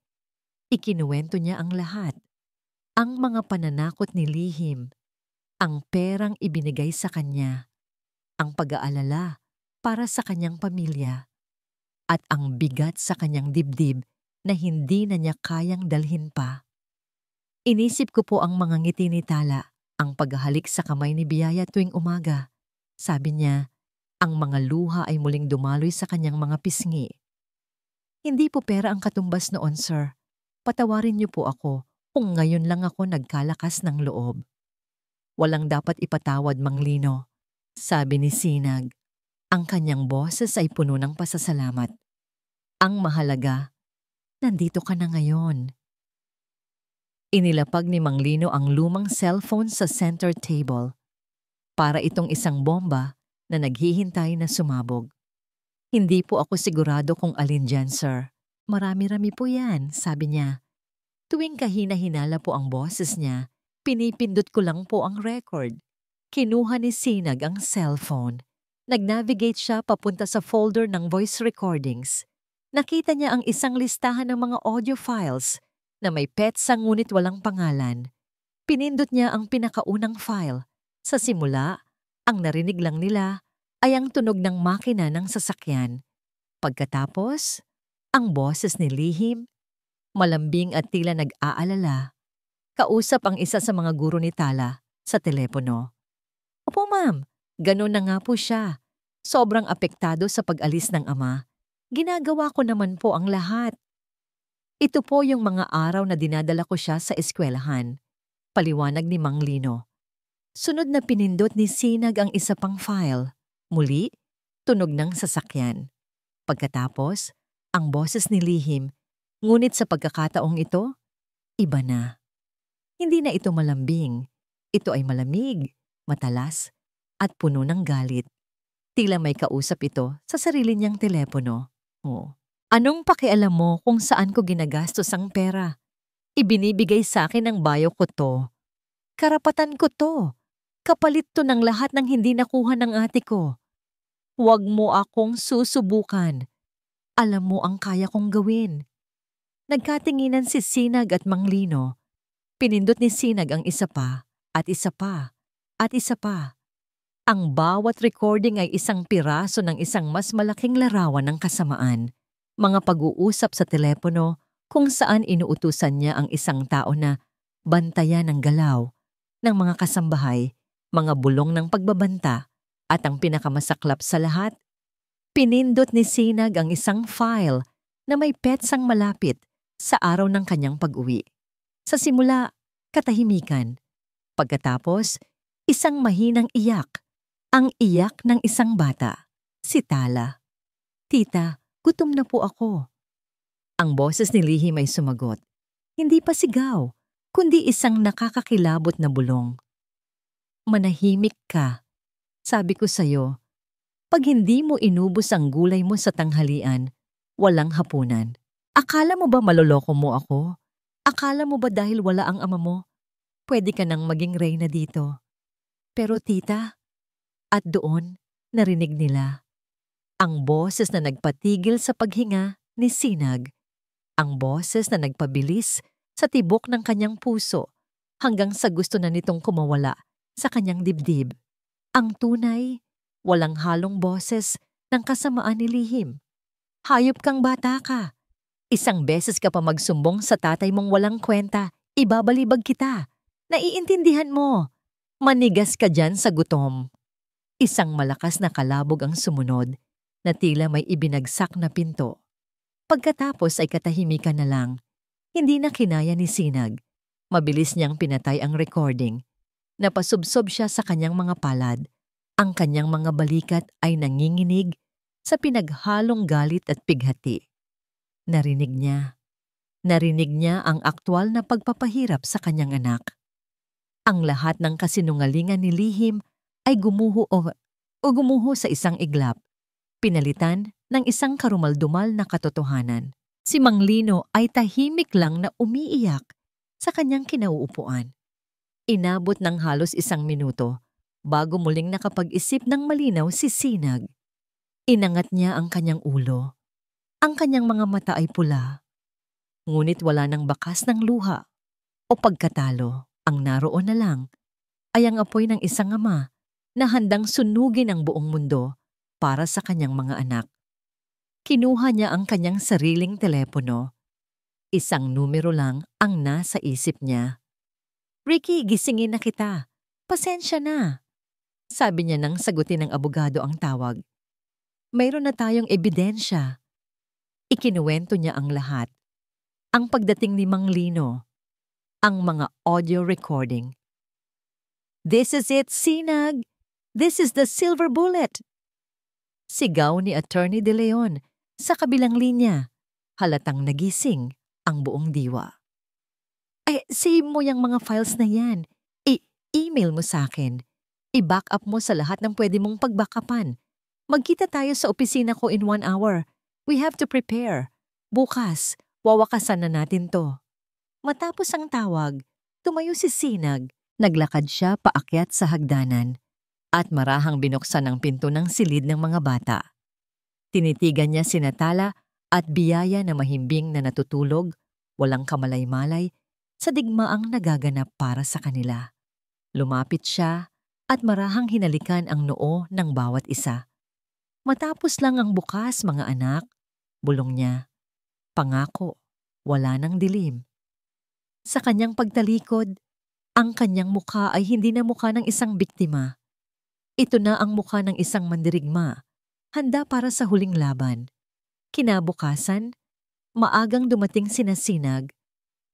Ikinuwento niya ang lahat. Ang mga pananakot ni Lihim, ang perang ibinigay sa kanya, ang pag-aalala para sa kanyang pamilya, at ang bigat sa kanyang dibdib na hindi na niya kayang dalhin pa. Inisip ko po ang mga ngiti ni Tala, ang paghahalik sa kamay ni Biyaya tuwing umaga. Sabi niya, ang mga luha ay muling dumaloy sa kanyang mga pisngi. Hindi po pera ang katumbas noon, sir. Patawarin niyo po ako kung ngayon lang ako nagkalakas ng loob. Walang dapat ipatawad, Mang Lino, sabi ni Sinag. Ang kanyang boses ay puno ng pasasalamat. Ang mahalaga, nandito ka na ngayon. Inilapag ni Mang Lino ang lumang cellphone sa center table. Para itong isang bomba na naghihintay na sumabog. Hindi po ako sigurado kung alin dyan, sir. Marami-rami po yan, sabi niya. Tuwing kahina-hinala po ang boses niya, pinipindot ko lang po ang record. Kinuha ni Sinag ang cellphone. Nag-navigate siya papunta sa folder ng voice recordings. Nakita niya ang isang listahan ng mga audio files na may petsa ngunit walang pangalan. Pinindot niya ang pinakaunang file. Sa simula, ang narinig lang nila ay ang tunog ng makina ng sasakyan. Pagkatapos, ang boses ni Lihim, malambing at tila nag-aalala. Kausap ang isa sa mga guro ni Tala sa telepono. Opo ma'am, ganun na nga po siya. Sobrang apektado sa pag-alis ng ama. Ginagawa ko naman po ang lahat. Ito po yung mga araw na dinadala ko siya sa eskwelahan. Paliwanag ni Mang Lino. Sunod na pinindot ni Sinag ang isa pang file. Muli, tunog ng sasakyan. Pagkatapos, ang boses ni Lihim, ngunit sa pagkakataong ito, iba na. Hindi na ito malambing. Ito ay malamig, matalas, at puno ng galit. Tila may kausap ito sa sarili niyang telepono. Oh. Anong pakialam mo kung saan ko ginagastos ang pera? Ibinibigay sa akin ng bayo ko to. Karapatan ko to. Kapalit to ng lahat ng hindi nakuha ng ate ko. Huwag mo akong susubukan. Alam mo ang kaya kong gawin. Nagkatinginan si Sinag at Mang Lino. Pinindot ni Sinag ang isa pa, at isa pa, at isa pa. Ang bawat recording ay isang piraso ng isang mas malaking larawan ng kasamaan. Mga pag-uusap sa telepono kung saan inuutusan niya ang isang tao na bantayan ang galaw ng mga kasambahay, mga bulong ng pagbabanta, at ang pinakamasaklap sa lahat, pinindot ni Sinag ang isang file na may petsang malapit sa araw ng kanyang pag-uwi. Sa simula, katahimikan. Pagkatapos, isang mahinang iyak. Ang iyak ng isang bata, si Tala. Tita, gutom na po ako. Ang boses ni Lihim ay sumagot. Hindi pa sigaw, kundi isang nakakakilabot na bulong. Manahimik ka. Sabi ko sa'yo, pag hindi mo inubos ang gulay mo sa tanghalian, walang hapunan. Akala mo ba maloloko mo ako? Akala mo ba dahil wala ang ama mo, pwede ka nang maging reyna dito? Pero tita, at doon, narinig nila ang boses na nagpatigil sa paghinga ni Sinag, ang boses na nagpabilis sa tibok ng kanyang puso hanggang sa gusto na nitong kumawala sa kanyang dibdib. Ang tunay, walang halong boses ng kasamaan ni Lihim. Hayop kang bata ka. Isang beses ka pa magsumbong sa tatay mong walang kwenta, ibabalibag kita. Naiintindihan mo. Manigas ka dyan sa gutom. Isang malakas na kalabog ang sumunod na tila may ibinagsak na pinto. Pagkatapos ay katahimikan na lang. Hindi na kinaya ni Sinag. Mabilis niyang pinatay ang recording. Napasubsob siya sa kanyang mga palad. Ang kanyang mga balikat ay nanginginig sa pinaghalong galit at pighati. Narinig niya. Narinig niya ang aktwal na pagpapahirap sa kanyang anak. Ang lahat ng kasinungalingan ni Lihim ay gumuho sa isang iglap, pinalitan ng isang karumaldumal na katotohanan. Si Mang Lino ay tahimik lang na umiiyak sa kanyang kinauupuan. Inabot ng halos 1 minuto bago muling nakapag-isip ng malinaw si Sinag. Inangat niya ang kanyang ulo. Ang kanyang mga mata ay pula. Ngunit wala ng bakas ng luha o pagkatalo. Ang naroon na lang ay ang apoy ng isang ama na handang sunugin ang buong mundo para sa kanyang mga anak. Kinuha niya ang kanyang sariling telepono. Isang numero lang ang nasa isip niya. Ricky, gisingin na kita. Pasensya na. Sabi niya nang sagutin ng abogado ang tawag. Mayroon na tayong ebidensya. Ikinuwento niya ang lahat. Ang pagdating ni Mang Lino. Ang mga audio recording. This is it, Sinag! This is the silver bullet! Sigaw ni Attorney De Leon sa kabilang linya. Halatang nagising ang buong diwa. Save mo yung mga files na yan. I-email mo sa akin. I-back up mo sa lahat ng pwede mong pagbackupan. Magkita tayo sa opisina ko in 1 hour. We have to prepare. Bukas, wawakasan na natin to. Matapos ang tawag, tumayo si Sinag. Naglakad siya paakyat sa hagdanan. At marahang binuksan ang pinto ng silid ng mga bata. Tinitigan niya si Tala at Biyaya na mahimbing na natutulog walang kamalay-malay sa digmaang nagaganap para sa kanila. Lumapit siya at marahang hinalikan ang noo ng bawat isa. Matapos lang ang bukas, mga anak, bulong niya. Pangako, wala nang dilim. Sa kanyang pagtalikod, ang kanyang mukha ay hindi na mukha ng isang biktima. Ito na ang mukha ng isang mandirigma, handa para sa huling laban. Kinabukasan, maagang dumating sina Sinag,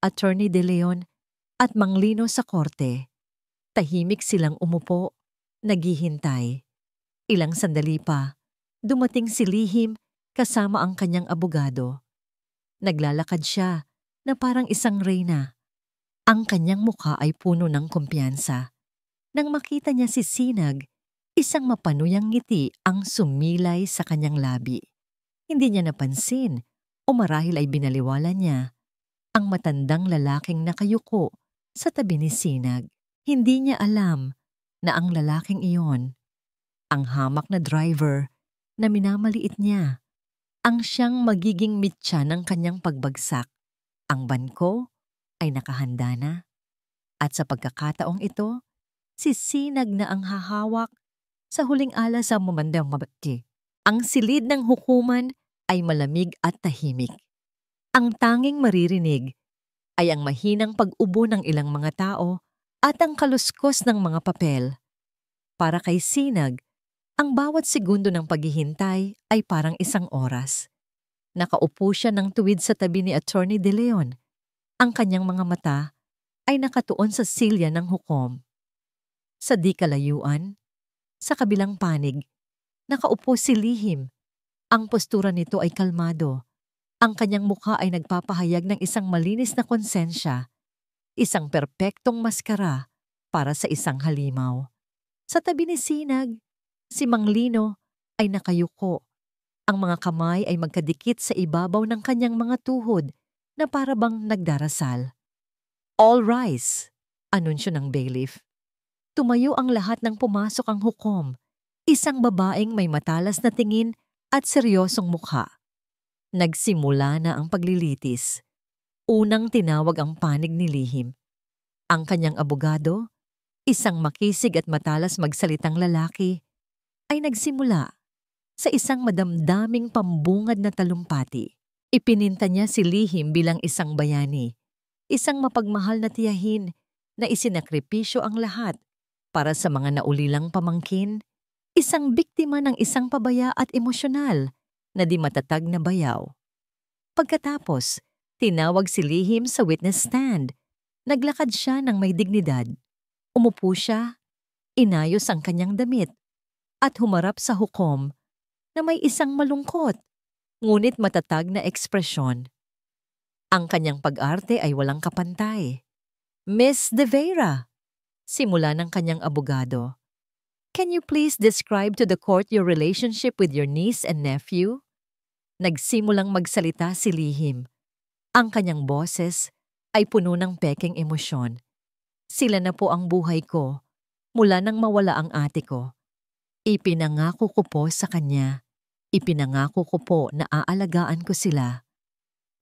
Attorney De Leon at Mang Lino sa korte. Tahimik silang umupo, naghihintay. Ilang sandali pa, dumating si Lihim kasama ang kanyang abogado. Naglalakad siya na parang isang reyna. Ang kanyang mukha ay puno ng kumpiyansa. Nang makita niya si Sinag, isang mapanuyang ngiti ang sumilay sa kanyang labi. Hindi niya napansin o marahil ay binaliwala niya ang matandang lalaking nakayuko sa tabi ni Sinag. Hindi niya alam na ang lalaking iyon, ang hamak na driver na minamaliit niya, ang siyang magiging mitya ng kanyang pagbagsak. Ang bangko ay nakahanda na. At sa pagkakataong ito, si Sinag na ang hahawak sa huling ala sa mamandang mabati. Ang silid ng hukuman ay malamig at tahimik. Ang tanging maririnig ay ang mahinang pag-ubo ng ilang mga tao at ang kaluskos ng mga papel. Para kay Sinag, ang bawat segundo ng paghihintay ay parang isang oras. Nakaupo siya ng tuwid sa tabi ni Attorney De Leon. Ang kanyang mga mata ay nakatuon sa silya ng hukom. Sa di kalayuan, sa kabilang panig, nakaupo si Lihim. Ang postura nito ay kalmado. Ang kanyang mukha ay nagpapahayag ng isang malinis na konsensya, isang perpektong maskara para sa isang halimaw. Sa tabi ni Sinag, si Mang Lino ay nakayuko. Ang mga kamay ay magkadikit sa ibabaw ng kanyang mga tuhod na para bang nagdarasal. All rise, anunsyo ng bailiff. Tumayo ang lahat nang pumasok ang hukom. Isang babaeng may matalas na tingin at seryosong mukha. Nagsimula na ang paglilitis. Unang tinawag ang panig ni Lihim. Ang kanyang abogado, isang makisig at matalas magsalitang lalaki, ay nagsimula sa isang madamdaming pambungad na talumpati. Ipininta niya si Lihim bilang isang bayani, isang mapagmahal na tiyahin na isinakripisyo ang lahat para sa mga naulilang pamangkin, isang biktima ng isang pabaya at emosyonal na di matatag na bayaw. Pagkatapos, tinawag si Lihim sa witness stand. Naglakad siya ng may dignidad. Umupo siya, inayos ang kanyang damit, at humarap sa hukom na may isang malungkot, ngunit matatag na ekspresyon. Ang kanyang pag-arte ay walang kapantay. Miss De Vera, simula ng kanyang abogado. Can you please describe to the court your relationship with your niece and nephew? Nagsimulang magsalita si Lihim. Ang kanyang boses ay puno ng pekeng emosyon. Sila na po ang buhay ko mula nang mawala ang ate ko. Ipinangako ko po sa kanya. Ipinangako ko po na aalagaan ko sila.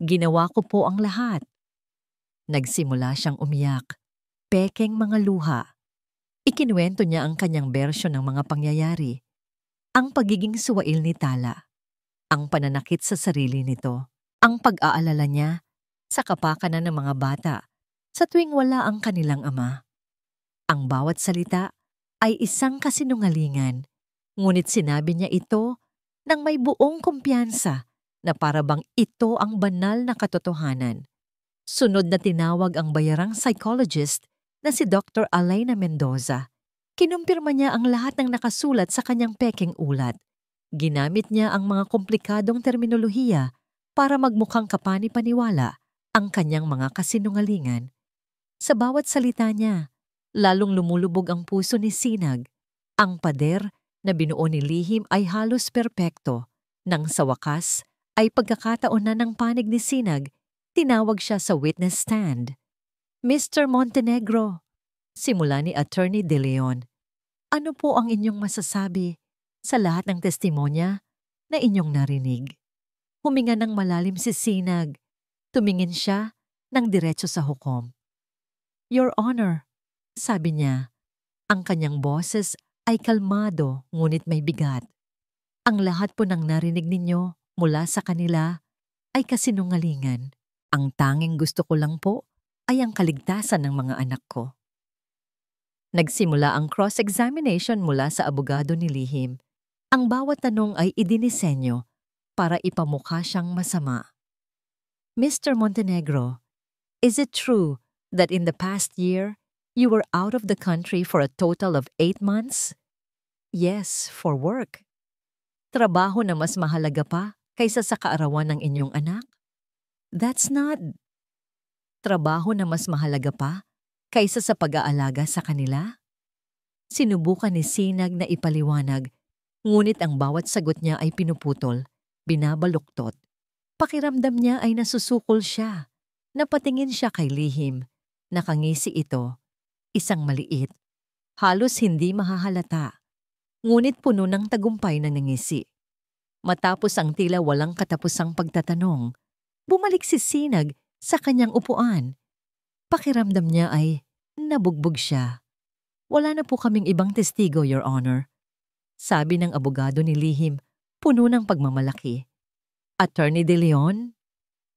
Ginawa ko po ang lahat. Nagsimula siyang umiyak. Pekeng mga luha. Ikinuwento niya ang kanyang bersyon ng mga pangyayari. Ang pagiging suwail ni Tala. Ang pananakit sa sarili nito. Ang pag-aalala niya sa kapakanan ng mga bata sa tuwing wala ang kanilang ama. Ang bawat salita ay isang kasinungalingan, ngunit sinabi niya ito nang may buong kumpiyansa na para bang ito ang banal na katotohanan. Sunod na tinawag ang bayarang psychologist na si Dr. Alaina Mendoza. Kinumpirma niya ang lahat ng nakasulat sa kanyang pekeng ulat. Ginamit niya ang mga komplikadong terminolohiya para magmukhang kapani-paniwala ang kanyang mga kasinungalingan. Sa bawat salita niya, lalong lumulubog ang puso ni Sinag. Ang pader na binuo ni Lihim ay halos perpekto. Nang sa wakas ay pagkakataon na ng panig ni Sinag, tinawag siya sa witness stand. Mr. Montenegro, simula ni Attorney De Leon, ano po ang inyong masasabi sa lahat ng testimonya na inyong narinig? Huminga ng malalim si Sinag. Tumingin siya ng diretso sa hukom. Your Honor, sabi niya, ang kanyang boses ay kalmado ngunit may bigat. Ang lahat po ng narinig ninyo mula sa kanila ay kasinungalingan. Ang tanging gusto ko lang po ay ang kaligtasan ng mga anak ko. Nagsimula ang cross-examination mula sa abogado ni Lihim. Ang bawat tanong ay idinisenyo para ipamukha siyang masama. Mr. Montenegro, is it true that in the past year, you were out of the country for a total of 8 months? Yes, for work. Trabaho na mas mahalaga pa kaysa sa kaarawan ng inyong anak? That's not. Trabaho na mas mahalaga pa kaysa sa pag-aalaga sa kanila? Sinubukan ni Sinag na ipaliwanag, ngunit ang bawat sagot niya ay pinuputol, binabaluktot. Pakiramdam niya ay nasusukol siya. Napatingin siya kay Lihim. Nakangisi ito. Isang maliit. Halos hindi mahahalata. Ngunit puno ng tagumpay na nangisi. Matapos ang tila walang katapusang pagtatanong, bumalik si Sinag sa kanyang upuan. Pakiramdam niya ay nabugbog siya. Wala na po kaming ibang testigo, Your Honor. Sabi ng abogado ni Lihim, puno ng pagmamalaki. Attorney De Leon?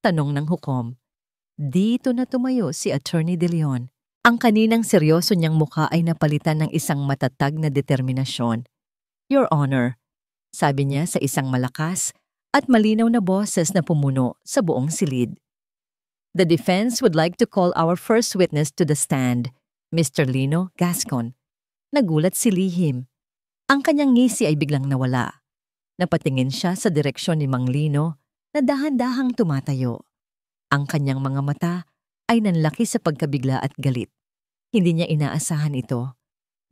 Tanong ng hukom. Dito na tumayo si Attorney De Leon. Ang kaninang seryoso niyang mukha ay napalitan ng isang matatag na determinasyon. Your Honor, sabi niya sa isang malakas at malinaw na boses na pumuno sa buong silid. The defense would like to call our first witness to the stand, Mr. Lino Gascon. Nagulat si Lihim. Ang kanyang ngisi ay biglang nawala. Napatingin siya sa direksyon ni Mang Lino na dahan-dahang tumatayo. Ang kanyang mga mata ay nanlaki sa pagkabigla at galit. Hindi niya inaasahan ito.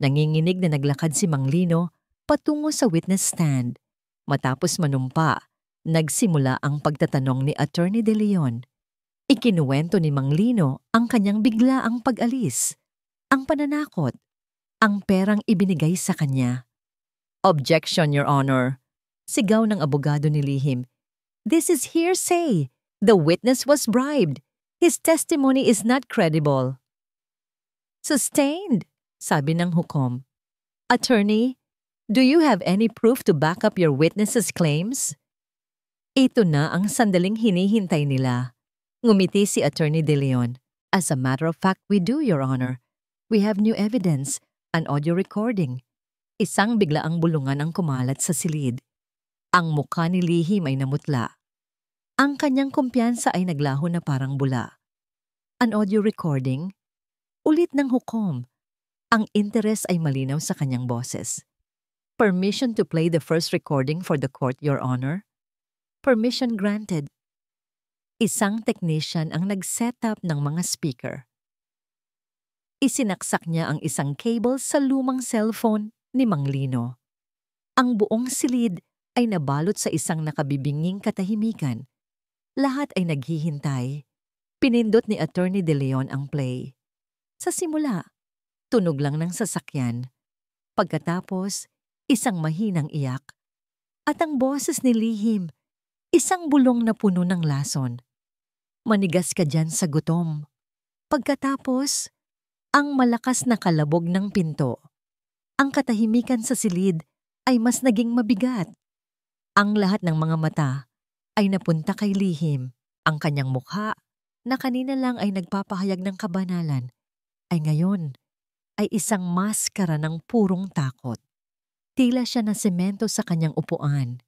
Nanginginig na naglakad si Mang Lino patungo sa witness stand. Matapos manumpa, nagsimula ang pagtatanong ni Attorney De Leon. Ikinuwento ni Mang Lino ang kanyang biglaang pag-alis, ang pananakot, ang perang ibinigay sa kanya. Objection, Your Honor. Sigaw ng abogado ni Lihim. This is hearsay. The witness was bribed. His testimony is not credible. Sustained, sabi ng hukom. Attorney, do you have any proof to back up your witness's claims? Ito na ang sandaling hinihintay nila. Ngumiti si Attorney De Leon. As a matter of fact, we do, Your Honor. We have new evidence, an audio recording. Isang biglaang bulungan ang kumalat sa silid. Ang mukha ni Lihim ay namutla. Ang kanyang kumpiyansa ay naglaho na parang bula. An audio recording? Ulit ng hukom. Ang interes ay malinaw sa kanyang boses. Permission to play the first recording for the court, Your Honor? Permission granted. Isang technician ang nag-setup ng mga speaker. Isinaksak niya ang isang cable sa lumang cellphone ni Mang Lino. Ang buong silid ay nabalot sa isang nakabibinging katahimikan. Lahat ay naghihintay. Pinindot ni Attorney De Leon ang play. Sa simula, tunog lang ng sasakyan. Pagkatapos, isang mahinang iyak. At ang boses ni Lihim, isang bulong na puno ng lason. Manigas ka dyan sa gutom. Pagkatapos, ang malakas na kalabog ng pinto. Ang katahimikan sa silid ay mas naging mabigat. Ang lahat ng mga mata ay napunta kay Lihim. Ang kanyang mukha, na kanina lang ay nagpapahayag ng kabanalan, ay ngayon ay isang maskara ng purong takot. Tila siya na semento sa kanyang upuan.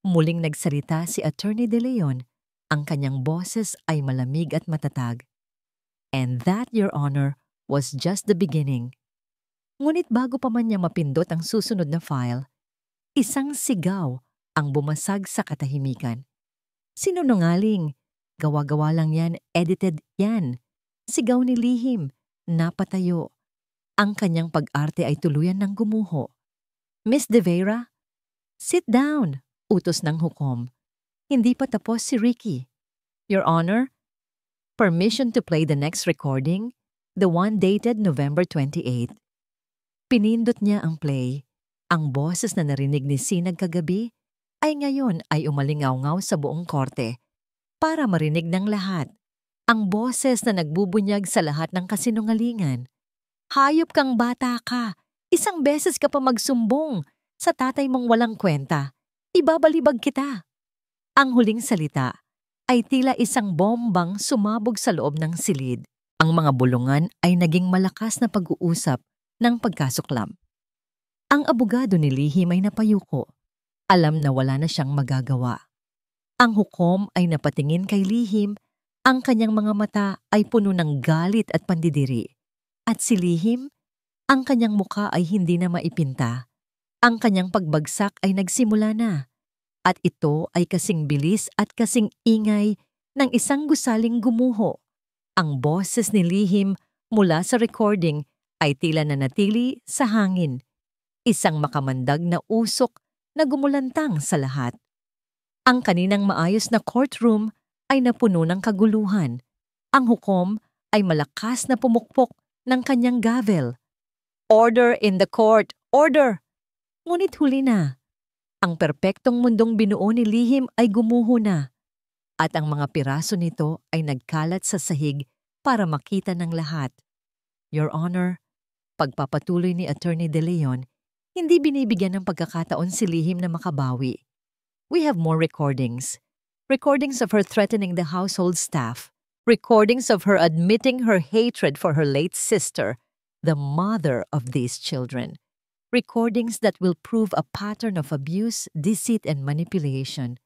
Muling nagsalita si Attorney De Leon. Ang kanyang boses ay malamig at matatag. And that, Your Honor, was just the beginning. Ngunit bago pa man niya mapindot ang susunod na file, isang sigaw ang bumasag sa katahimikan. Sinungaling, gawa-gawa lang yan, edited yan. Sigaw ni Lihim, napatayo. Ang kanyang pag-arte ay tuluyan ng gumuho. Miss De Vera, sit down, utos ng hukom. Hindi pa tapos si Ricky. Your Honor, permission to play the next recording, the one dated November 28. Pinindot niya ang play. Ang boses na narinig ni Sinag kagabi ay ngayon ay umalingaw-ngaw sa buong korte para marinig ng lahat. Ang boses na nagbubunyag sa lahat ng kasinungalingan. Hayop kang bata ka. Isang beses ka pa magsumbong sa tatay mong walang kwenta. Ibabalibag kita. Ang huling salita ay tila isang bombang sumabog sa loob ng silid. Ang mga bulungan ay naging malakas na pag-uusap ng pagkasuklam. Ang abogado ni Lihim ay napayuko. Alam na wala na siyang magagawa. Ang hukom ay napatingin kay Lihim. Ang kanyang mga mata ay puno ng galit at pandidiri. At si Lihim, ang kanyang muka ay hindi na maipinta. Ang kanyang pagbagsak ay nagsimula na. At ito ay kasing bilis at kasing ingay ng isang gusaling gumuho. Ang boses ni Lihim mula sa recording ay tila nanatili sa hangin. Isang makamandag na usok na gumulantang sa lahat. Ang kaninang maayos na courtroom ay napuno ng kaguluhan. Ang hukom ay malakas na pumukpok ng kanyang gavel. Order in the court! Order! Ngunit huli na. Ang perpektong mundong binuo ni Lihim ay gumuho na. At ang mga piraso nito ay nagkalat sa sahig para makita ng lahat. Your Honor, pagpapatuloy ni Attorney De Leon, hindi binibigyan ng pagkakataon si Lihim na makabawi. We have more recordings. Recordings of her threatening the household staff. Recordings of her admitting her hatred for her late sister, the mother of these children. Recordings that will prove a pattern of abuse, deceit, and manipulation.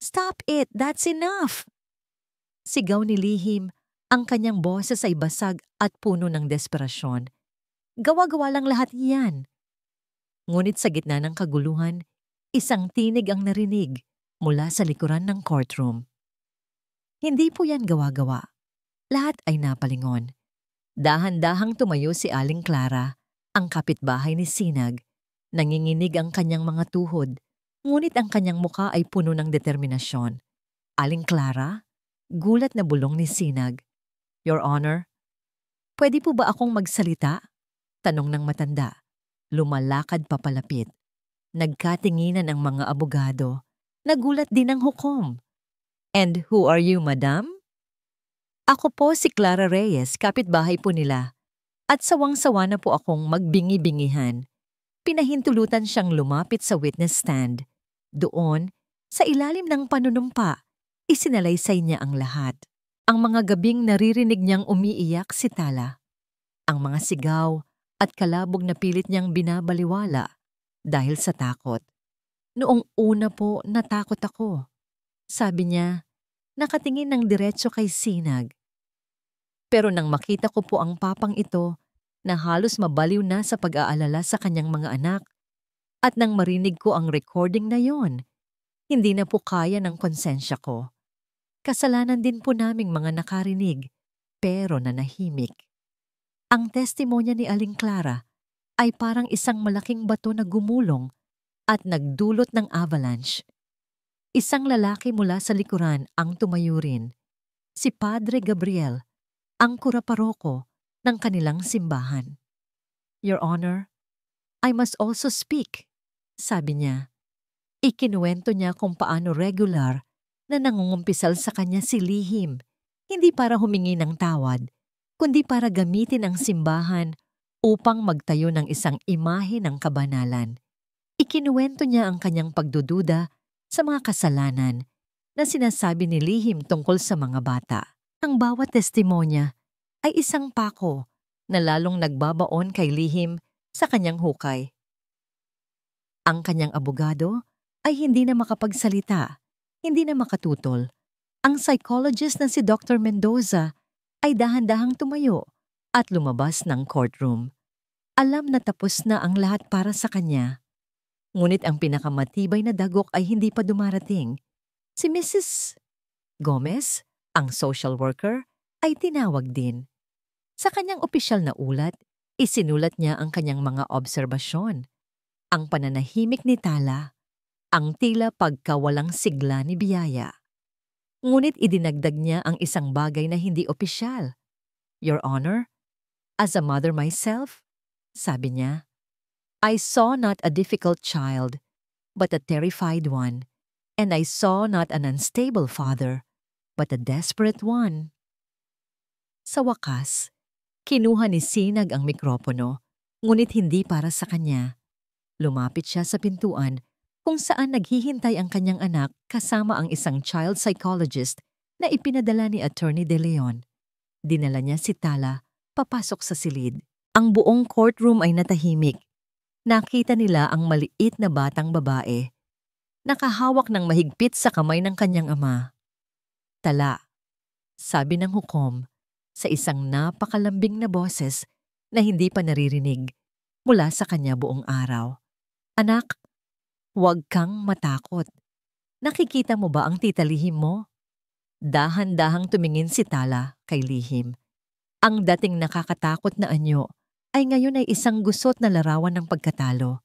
Stop it! That's enough! Sigaw ni Lihim, ang kanyang boses ay basag at puno ng desperasyon. Gawa-gawa lang lahat iyan. Ngunit sa gitna ng kaguluhan, isang tinig ang narinig mula sa likuran ng courtroom. Hindi po yan gawa-gawa. Lahat ay napalingon. Dahan-dahang tumayo si Aling Clara, ang kapitbahay ni Sinag. Nanginginig ang kanyang mga tuhod, ngunit ang kanyang muka ay puno ng determinasyon. Aling Clara, gulat na bulong ni Sinag. Your Honor, pwede po ba akong magsalita? Tanong ng matanda. Lumalakad papalapit. Nagkatinginan ang mga abogado. Nagulat din ang hukom. And who are you, madam? Ako po si Clara Reyes, kapitbahay po nila. At sawang-sawa na po akong magbingi-bingihan. Pinahintulutan siyang lumapit sa witness stand. Doon, sa ilalim ng panunumpa, isinalaysay niya ang lahat. Ang mga gabing naririnig niyang umiiyak si Tala. Ang mga sigaw at kalabog na pilit niyang binabaliwala dahil sa takot. Noong una po, natakot ako. Sabi niya, nakatingin ng diretso kay Sinag. Pero nang makita ko po ang papang ito, na halos mabaliw na sa pag-aalala sa kanyang mga anak, at nang marinig ko ang recording na yon, hindi na po kaya ng konsensya ko. Kasalanan din po naming mga nakarinig, pero nanahimik. Ang testimonya ni Aling Clara ay parang isang malaking bato na gumulong at nagdulot ng avalanche. Isang lalaki mula sa likuran ang tumayo rin, si Padre Gabriel, ang kuraparoko ng kanilang simbahan. Your Honor, I must also speak, sabi niya. Ikinuwento niya kung paano regular na nangungumpisal sa kanya si Lihim, hindi para humingi ng tawad, kundi para gamitin ang simbahan upang magtayo ng isang imahe ng kabanalan. Ikinuwento niya ang kanyang pagdududa sa mga kasalanan na sinasabi ni Lihim tungkol sa mga bata. Ang bawat testimonya ay isang pako na lalong nagbabaon kay Lihim sa kanyang hukay. Ang kanyang abogado ay hindi na makapagsalita, hindi na makatutol. Ang psychologist na si Dr. Mendoza ay dahan-dahang tumayo at lumabas ng courtroom. Alam na tapos na ang lahat para sa kanya. Ngunit ang pinakamatibay na dagok ay hindi pa dumarating. Si Mrs. Gomez, ang social worker, ay tinawag din. Sa kanyang opisyal na ulat, isinulat niya ang kanyang mga obserbasyon. Ang pananahimik ni Tala, ang tila pagkawalang sigla ni Biyaya. Ngunit idinagdag niya ang isang bagay na hindi opisyal. Your Honor, as a mother myself, sabi niya, I saw not a difficult child, but a terrified one, and I saw not an unstable father, but a desperate one. Sa wakas, kinuha ni Sinag ang mikropono, ngunit hindi para sa kanya. Lumapit siya sa pintuan kung saan naghihintay ang kanyang anak kasama ang isang child psychologist na ipinadala ni Attorney De Leon. Dinala niya si Tala papasok sa silid. Ang buong courtroom ay natahimik. Nakita nila ang maliit na batang babae. Nakahawak ng mahigpit sa kamay ng kanyang ama. Tala, sabi ng hukom sa isang napakalambing na boses na hindi pa naririnig mula sa kanya buong araw. Anak, huwag kang matakot. Nakikita mo ba ang tita Lihim mo? Dahan-dahang tumingin si Tala kay Lihim. Ang dating nakakatakot na anyo ay ngayon ay isang gusot na larawan ng pagkatalo.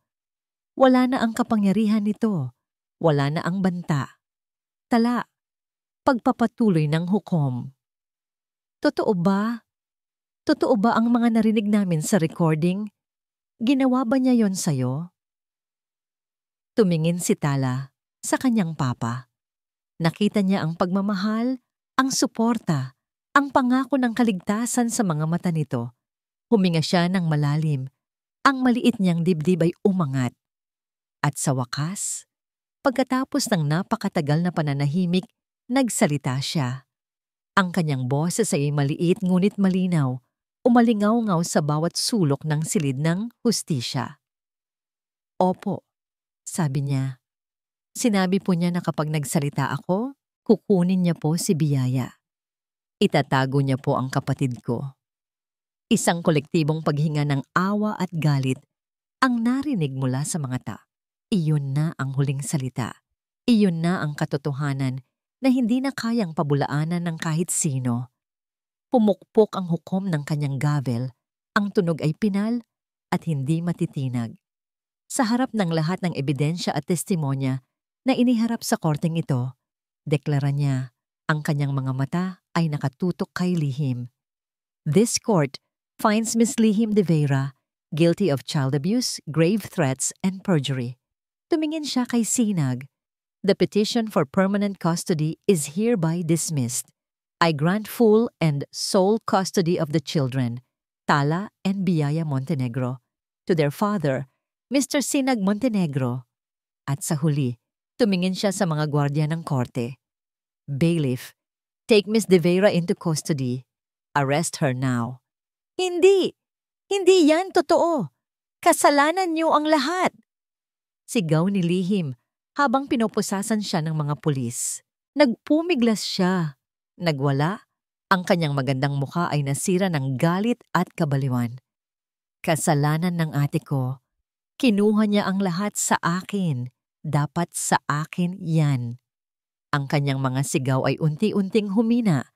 Wala na ang kapangyarihan nito. Wala na ang banta. Tala, pagpapatuloy ng hukom. Totoo ba? Totoo ba ang mga narinig namin sa recording? Ginawa ba niya yon sa'yo? Tumingin si Tala sa kanyang papa. Nakita niya ang pagmamahal, ang suporta, ang pangako ng kaligtasan sa mga mata nito. Huminga siya ng malalim. Ang maliit niyang dibdib ay umangat. At sa wakas, pagkatapos ng napakatagal na pananahimik, nagsalita siya. Ang kanyang boses ay maliit ngunit malinaw, umalingaw-ngaw sa bawat sulok ng silid ng hustisya. Opo, sabi niya. Sinabi po niya na kapag nagsalita ako, kukunin niya po si Biyaya. Itatago niya po ang kapatid ko. Isang kolektibong paghinga ng awa at galit ang narinig mula sa mga ta. Iyon na ang huling salita. Iyon na ang katotohanan na hindi na kayang pabulaanan ng kahit sino. Pumukpok ang hukom ng kanyang gavel, ang tunog ay pinal at hindi matitinag. Sa harap ng lahat ng ebidensya at testimonya na iniharap sa korteng ito, deklara niya, ang kanyang mga mata ay nakatutok kay Lihim. This court finds Miss Lihim de Vera guilty of child abuse, grave threats, and perjury. Tumingin siya kay Sinag. The petition for permanent custody is hereby dismissed. I grant full and sole custody of the children, Tala and Biyaya Montenegro, to their father, Mr. Sinag Montenegro. At sa huli, tumingin siya sa mga gwardya ng korte. Bailiff, take Miss De Vera into custody. Arrest her now. Hindi! Hindi yan totoo! Kasalanan niyo ang lahat! Sigaw ni Lihim habang pinoposasan siya ng mga pulis. Nagpumiglas siya. Nagwala, ang kanyang magandang mukha ay nasira ng galit at kabaliwan. Kasalanan ng ate ko. Kinuha niya ang lahat sa akin. Dapat sa akin yan. Ang kanyang mga sigaw ay unti-unting humina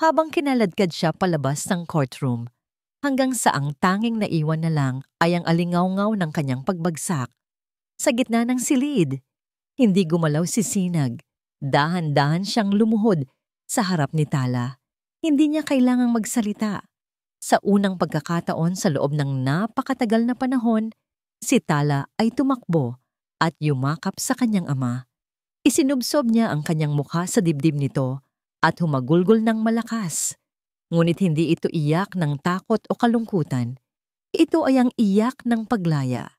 habang kinaladkad siya palabas ng courtroom hanggang sa ang tanging naiwan na lang ay ang alingaw-ngaw ng kanyang pagbagsak. Sa gitna ng silid, hindi gumalaw si Sinag. Dahan-dahan siyang lumuhod sa harap ni Tala. Hindi niya kailangang magsalita. Sa unang pagkakataon sa loob ng napakatagal na panahon, si Tala ay tumakbo at yumakap sa kanyang ama. Isinubsob niya ang kanyang mukha sa dibdib nito at humagulgol ng malakas. Ngunit hindi ito iyak ng takot o kalungkutan. Ito ay ang iyak ng paglaya.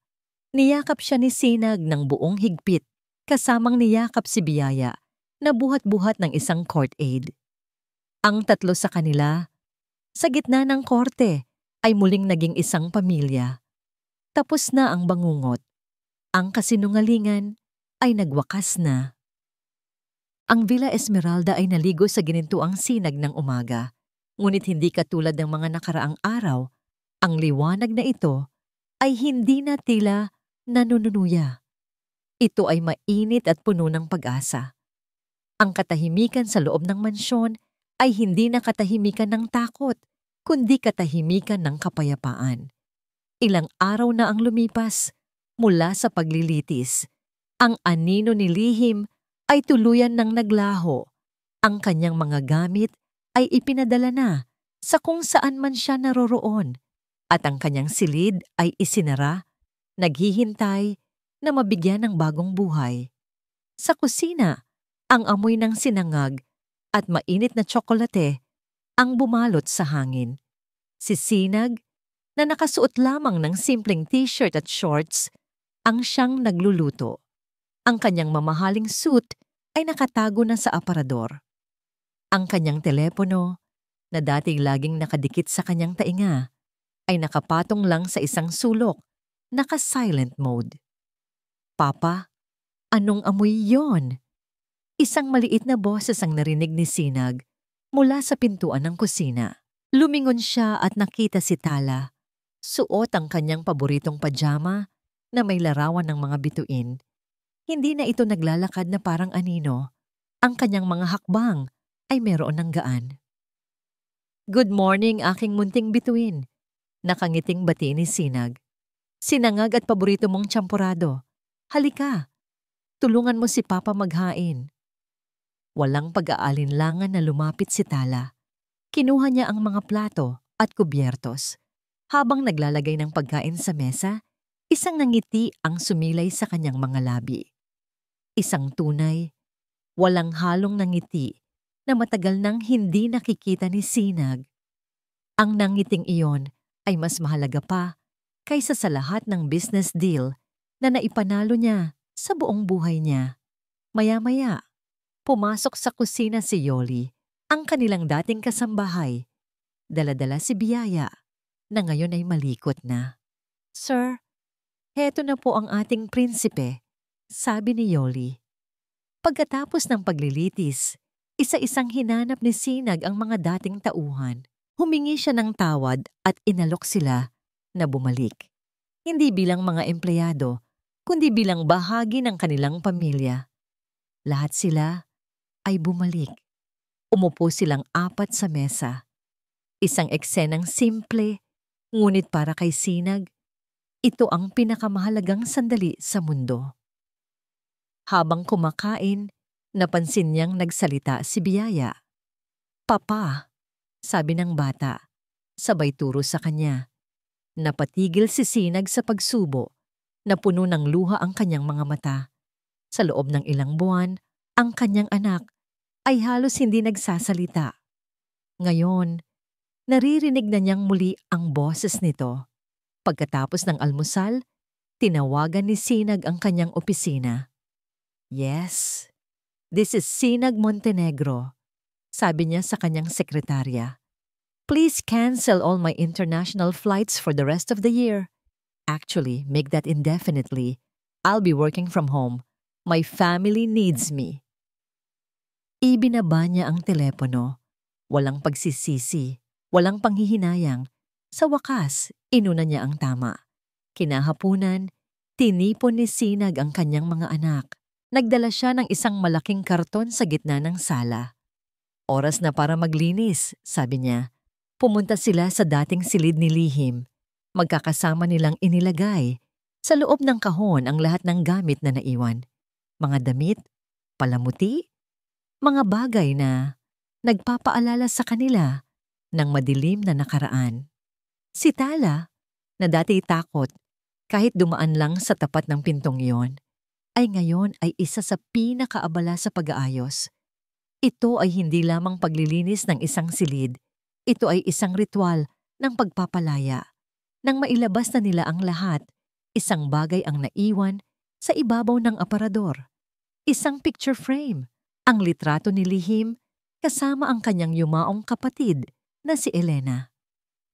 Niyakap siya ni Sinag ng buong higpit, kasamang niyakap si Biyaya na buhat-buhat ng isang court aide. Ang tatlo sa kanila, sa gitna ng korte, ay muling naging isang pamilya. Tapos na ang bangungot. Ang kasinungalingan ay nagwakas na. Ang Villa Esmeralda ay naligo sa ginintuang sinag ng umaga, ngunit hindi katulad ng mga nakaraang araw, ang liwanag na ito ay hindi na tila nanununuya. Ito ay mainit at puno ng pag-asa. Ang katahimikan sa loob ng mansyon ay hindi na katahimikan ng takot, kundi katahimikan ng kapayapaan. Ilang araw na ang lumipas mula sa paglilitis. Ang anino ni Lihim ay tuluyan ng naglaho. Ang kanyang mga gamit ay ipinadala na sa kung saan man siya naroroon at ang kanyang silid ay isinara, naghihintay na mabigyan ng bagong buhay. Sa kusina, ang amoy ng sinangag at mainit na tsokolate ang bumalot sa hangin. Si Sinag, na nakasuot lamang ng simpleng t-shirt at shorts, ang siyang nagluluto. Ang kanyang mamahaling suit ay nakatago na sa aparador. Ang kanyang telepono, na dating laging nakadikit sa kanyang tainga, ay nakapatong lang sa isang sulok, naka-silent mode. Papa, anong amoy yon? Isang maliit na boses ang narinig ni Sinag mula sa pintuan ng kusina. Lumingon siya at nakita si Tala. Suot ang kanyang paboritong pajama na may larawan ng mga bituin. Hindi na ito naglalakad na parang anino. Ang kanyang mga hakbang ay meron ng gaan. Good morning, aking munting bituin. Nakangiting bati ni Sinag. Sinangag at paborito mong tsampurado. Halika, tulungan mo si Papa maghain. Walang pag-aalinlangan na lumapit si Tala. Kinuha niya ang mga plato at kubyertos. Habang naglalagay ng pagkain sa mesa, isang nangiti ang sumilay sa kanyang mga labi. Isang tunay, walang halong nangiti na matagal nang hindi nakikita ni Sinag. Ang nangiting iyon ay mas mahalaga pa kaysa sa lahat ng business deal na naipanalo niya sa buong buhay niya. Maya-maya, pumasok sa kusina si Yoli, ang kanilang dating kasambahay. Dala-dala si Biyaya, na ngayon ay malikot na. Sir, heto na po ang ating prinsipe, sabi ni Yoli. Pagkatapos ng paglilitis, isa-isang hinanap ni Sinag ang mga dating tauhan. Humingi siya ng tawad at inalok sila na bumalik. Hindi bilang mga empleyado, kundi bilang bahagi ng kanilang pamilya. Lahat sila ay bumalik. Umupo silang apat sa mesa. Isang eksenang simple, ngunit para kay Sinag, ito ang pinakamahalagang sandali sa mundo. Habang kumakain, napansin niyang nagsalita si Biyaya. Papa, sabi ng bata, sabay turo sa kanya. Napatigil si Sinag sa pagsubo, na puno ng luha ang kanyang mga mata. Sa loob ng ilang buwan, ang kanyang anak ay halos hindi nagsasalita. Ngayon, naririnig na niyang muli ang boses nito. Pagkatapos ng almusal, tinawagan ni Sinag ang kanyang opisina. Yes, this is Sinag Montenegro, sabi niya sa kanyang sekretarya. Please cancel all my international flights for the rest of the year. Actually, make that indefinitely. I'll be working from home. My family needs me. Ibinaba niya ang telepono. Walang pagsisisi, walang panghihinayang. Sa wakas, inuna niya ang tama. Kinahapunan, tinipon ni Sinag ang kanyang mga anak. Nagdala siya ng isang malaking karton sa gitna ng sala. Oras na para maglinis, sabi niya. Pumunta sila sa dating silid ni Lihim. Magkakasama nilang inilagay sa loob ng kahon ang lahat ng gamit na naiwan. Mga damit, palamuti, mga bagay na nagpapaalala sa kanila ng madilim na nakaraan. Si Tala, na dati takot kahit dumaan lang sa tapat ng pintong iyon, ay ngayon ay isa sa pinakaabala sa pag-aayos. Ito ay hindi lamang paglilinis ng isang silid, ito ay isang ritual ng pagpapalaya. Nang mailabas na nila ang lahat, isang bagay ang naiwan sa ibabaw ng aparador. Isang picture frame, ang litrato ni Lihim kasama ang kanyang yumaong kapatid na si Elena.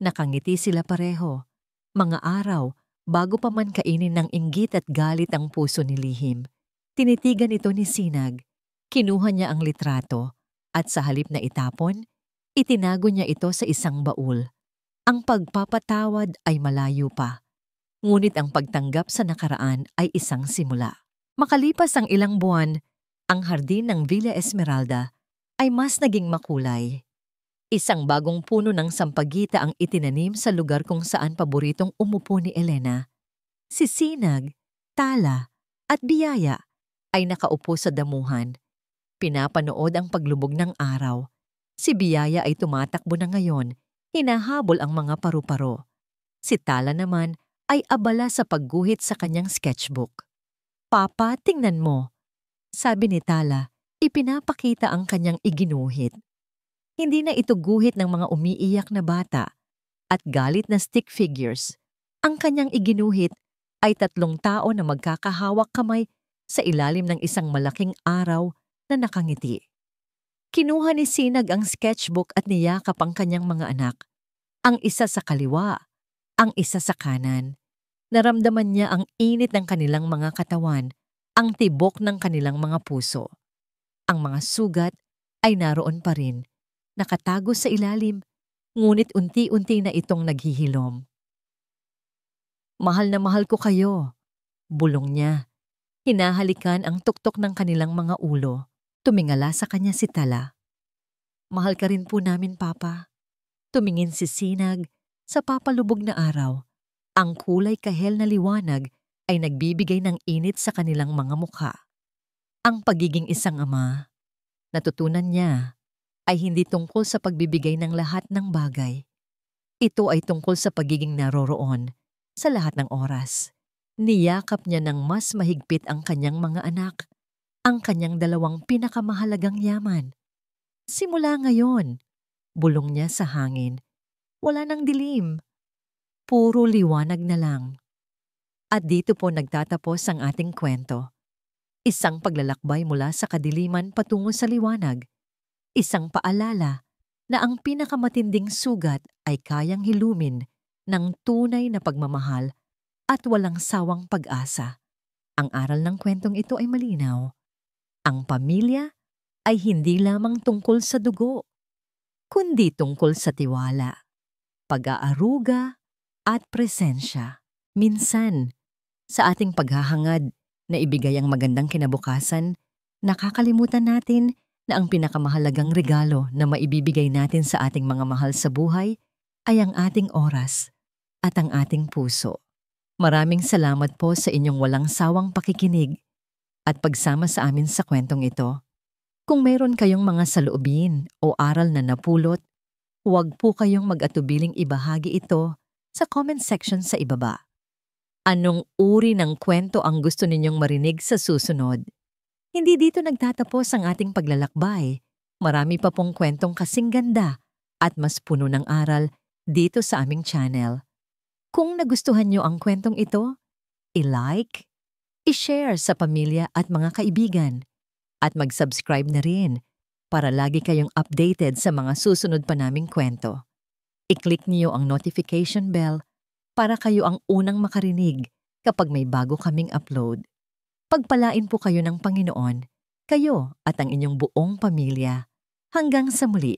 Nakangiti sila pareho, mga araw bago pa man kainin ng inggit at galit ang puso ni Lihim. Tinitigan ito ni Sinag, kinuha niya ang litrato at sa halip na itapon, itinago niya ito sa isang baul. Ang pagpapatawad ay malayo pa, ngunit ang pagtanggap sa nakaraan ay isang simula. Makalipas ang ilang buwan, ang hardin ng Villa Esmeralda ay mas naging makulay. Isang bagong puno ng sampagita ang itinanim sa lugar kung saan paboritong umupo ni Elena. Si Sinag, Tala, at Biyaya ay nakaupo sa damuhan. Pinapanood ang paglubog ng araw. Si Biyaya ay tumatakbo na ngayon, hinahabol ang mga paru-paro. Si Tala naman ay abala sa pagguhit sa kanyang sketchbook. Papa, tingnan mo, sabi ni Tala, ipinapakita ang kanyang iginuhit. Hindi na ito guhit ng mga umiiyak na bata at galit na stick figures. Ang kanyang iginuhit ay 3 tao na magkakahawak kamay sa ilalim ng isang malaking araw na nakangiti. Kinuha ni Sinag ang sketchbook at niyakap ang kanyang mga anak. Ang isa sa kaliwa, ang isa sa kanan. Naramdaman niya ang init ng kanilang mga katawan, ang tibok ng kanilang mga puso. Ang mga sugat ay naroon pa rin, nakatago sa ilalim, ngunit unti-unti na itong naghihilom. Mahal na mahal ko kayo, bulong niya. Hinahalikan ang tuktok ng kanilang mga ulo. Tumingala sa kanya si Tala. Mahal ka rin po namin, Papa. Tumingin si Sinag sa papalubog na araw. Ang kulay kahel na liwanag ay nagbibigay ng init sa kanilang mga mukha. Ang pagiging isang ama, natutunan niya, ay hindi tungkol sa pagbibigay ng lahat ng bagay. Ito ay tungkol sa pagiging naroroon sa lahat ng oras. Niyakap niya ng mas mahigpit ang kanyang mga anak, ang kanyang 2 pinakamahalagang yaman. Simula ngayon, bulong niya sa hangin, wala nang dilim. Puro liwanag na lang. At dito po nagtatapos ang ating kwento. Isang paglalakbay mula sa kadiliman patungo sa liwanag. Isang paalala na ang pinakamatinding sugat ay kayang hilumin ng tunay na pagmamahal at walang sawang pag-asa. Ang aral ng kwentong ito ay malinaw. Ang pamilya ay hindi lamang tungkol sa dugo, kundi tungkol sa tiwala, pag-aaruga at presensya. Minsan, sa ating paghahangad na ibigay ang magandang kinabukasan, nakakalimutan natin na ang pinakamahalagang regalo na maibibigay natin sa ating mga mahal sa buhay ay ang ating oras at ang ating puso. Maraming salamat po sa inyong walang sawang pakikinig at pagsama sa amin sa kwentong ito. Kung mayroon kayong mga saloobin o aral na napulot, huwag po kayong mag-atubiling ibahagi ito sa comment section sa ibaba. Anong uri ng kwento ang gusto ninyong marinig sa susunod? Hindi dito nagtatapos ang ating paglalakbay. Marami pa pong kwentong kasing ganda at mas puno ng aral dito sa aming channel. Kung nagustuhan nyo ang kwentong ito, i-like, i-share sa pamilya at mga kaibigan, at mag-subscribe na rin para lagi kayong updated sa mga susunod pa naming kwento. I-click niyo ang notification bell para kayo ang unang makarinig kapag may bago kaming upload. Pagpalain po kayo ng Panginoon, kayo at ang inyong buong pamilya. Hanggang sa muli.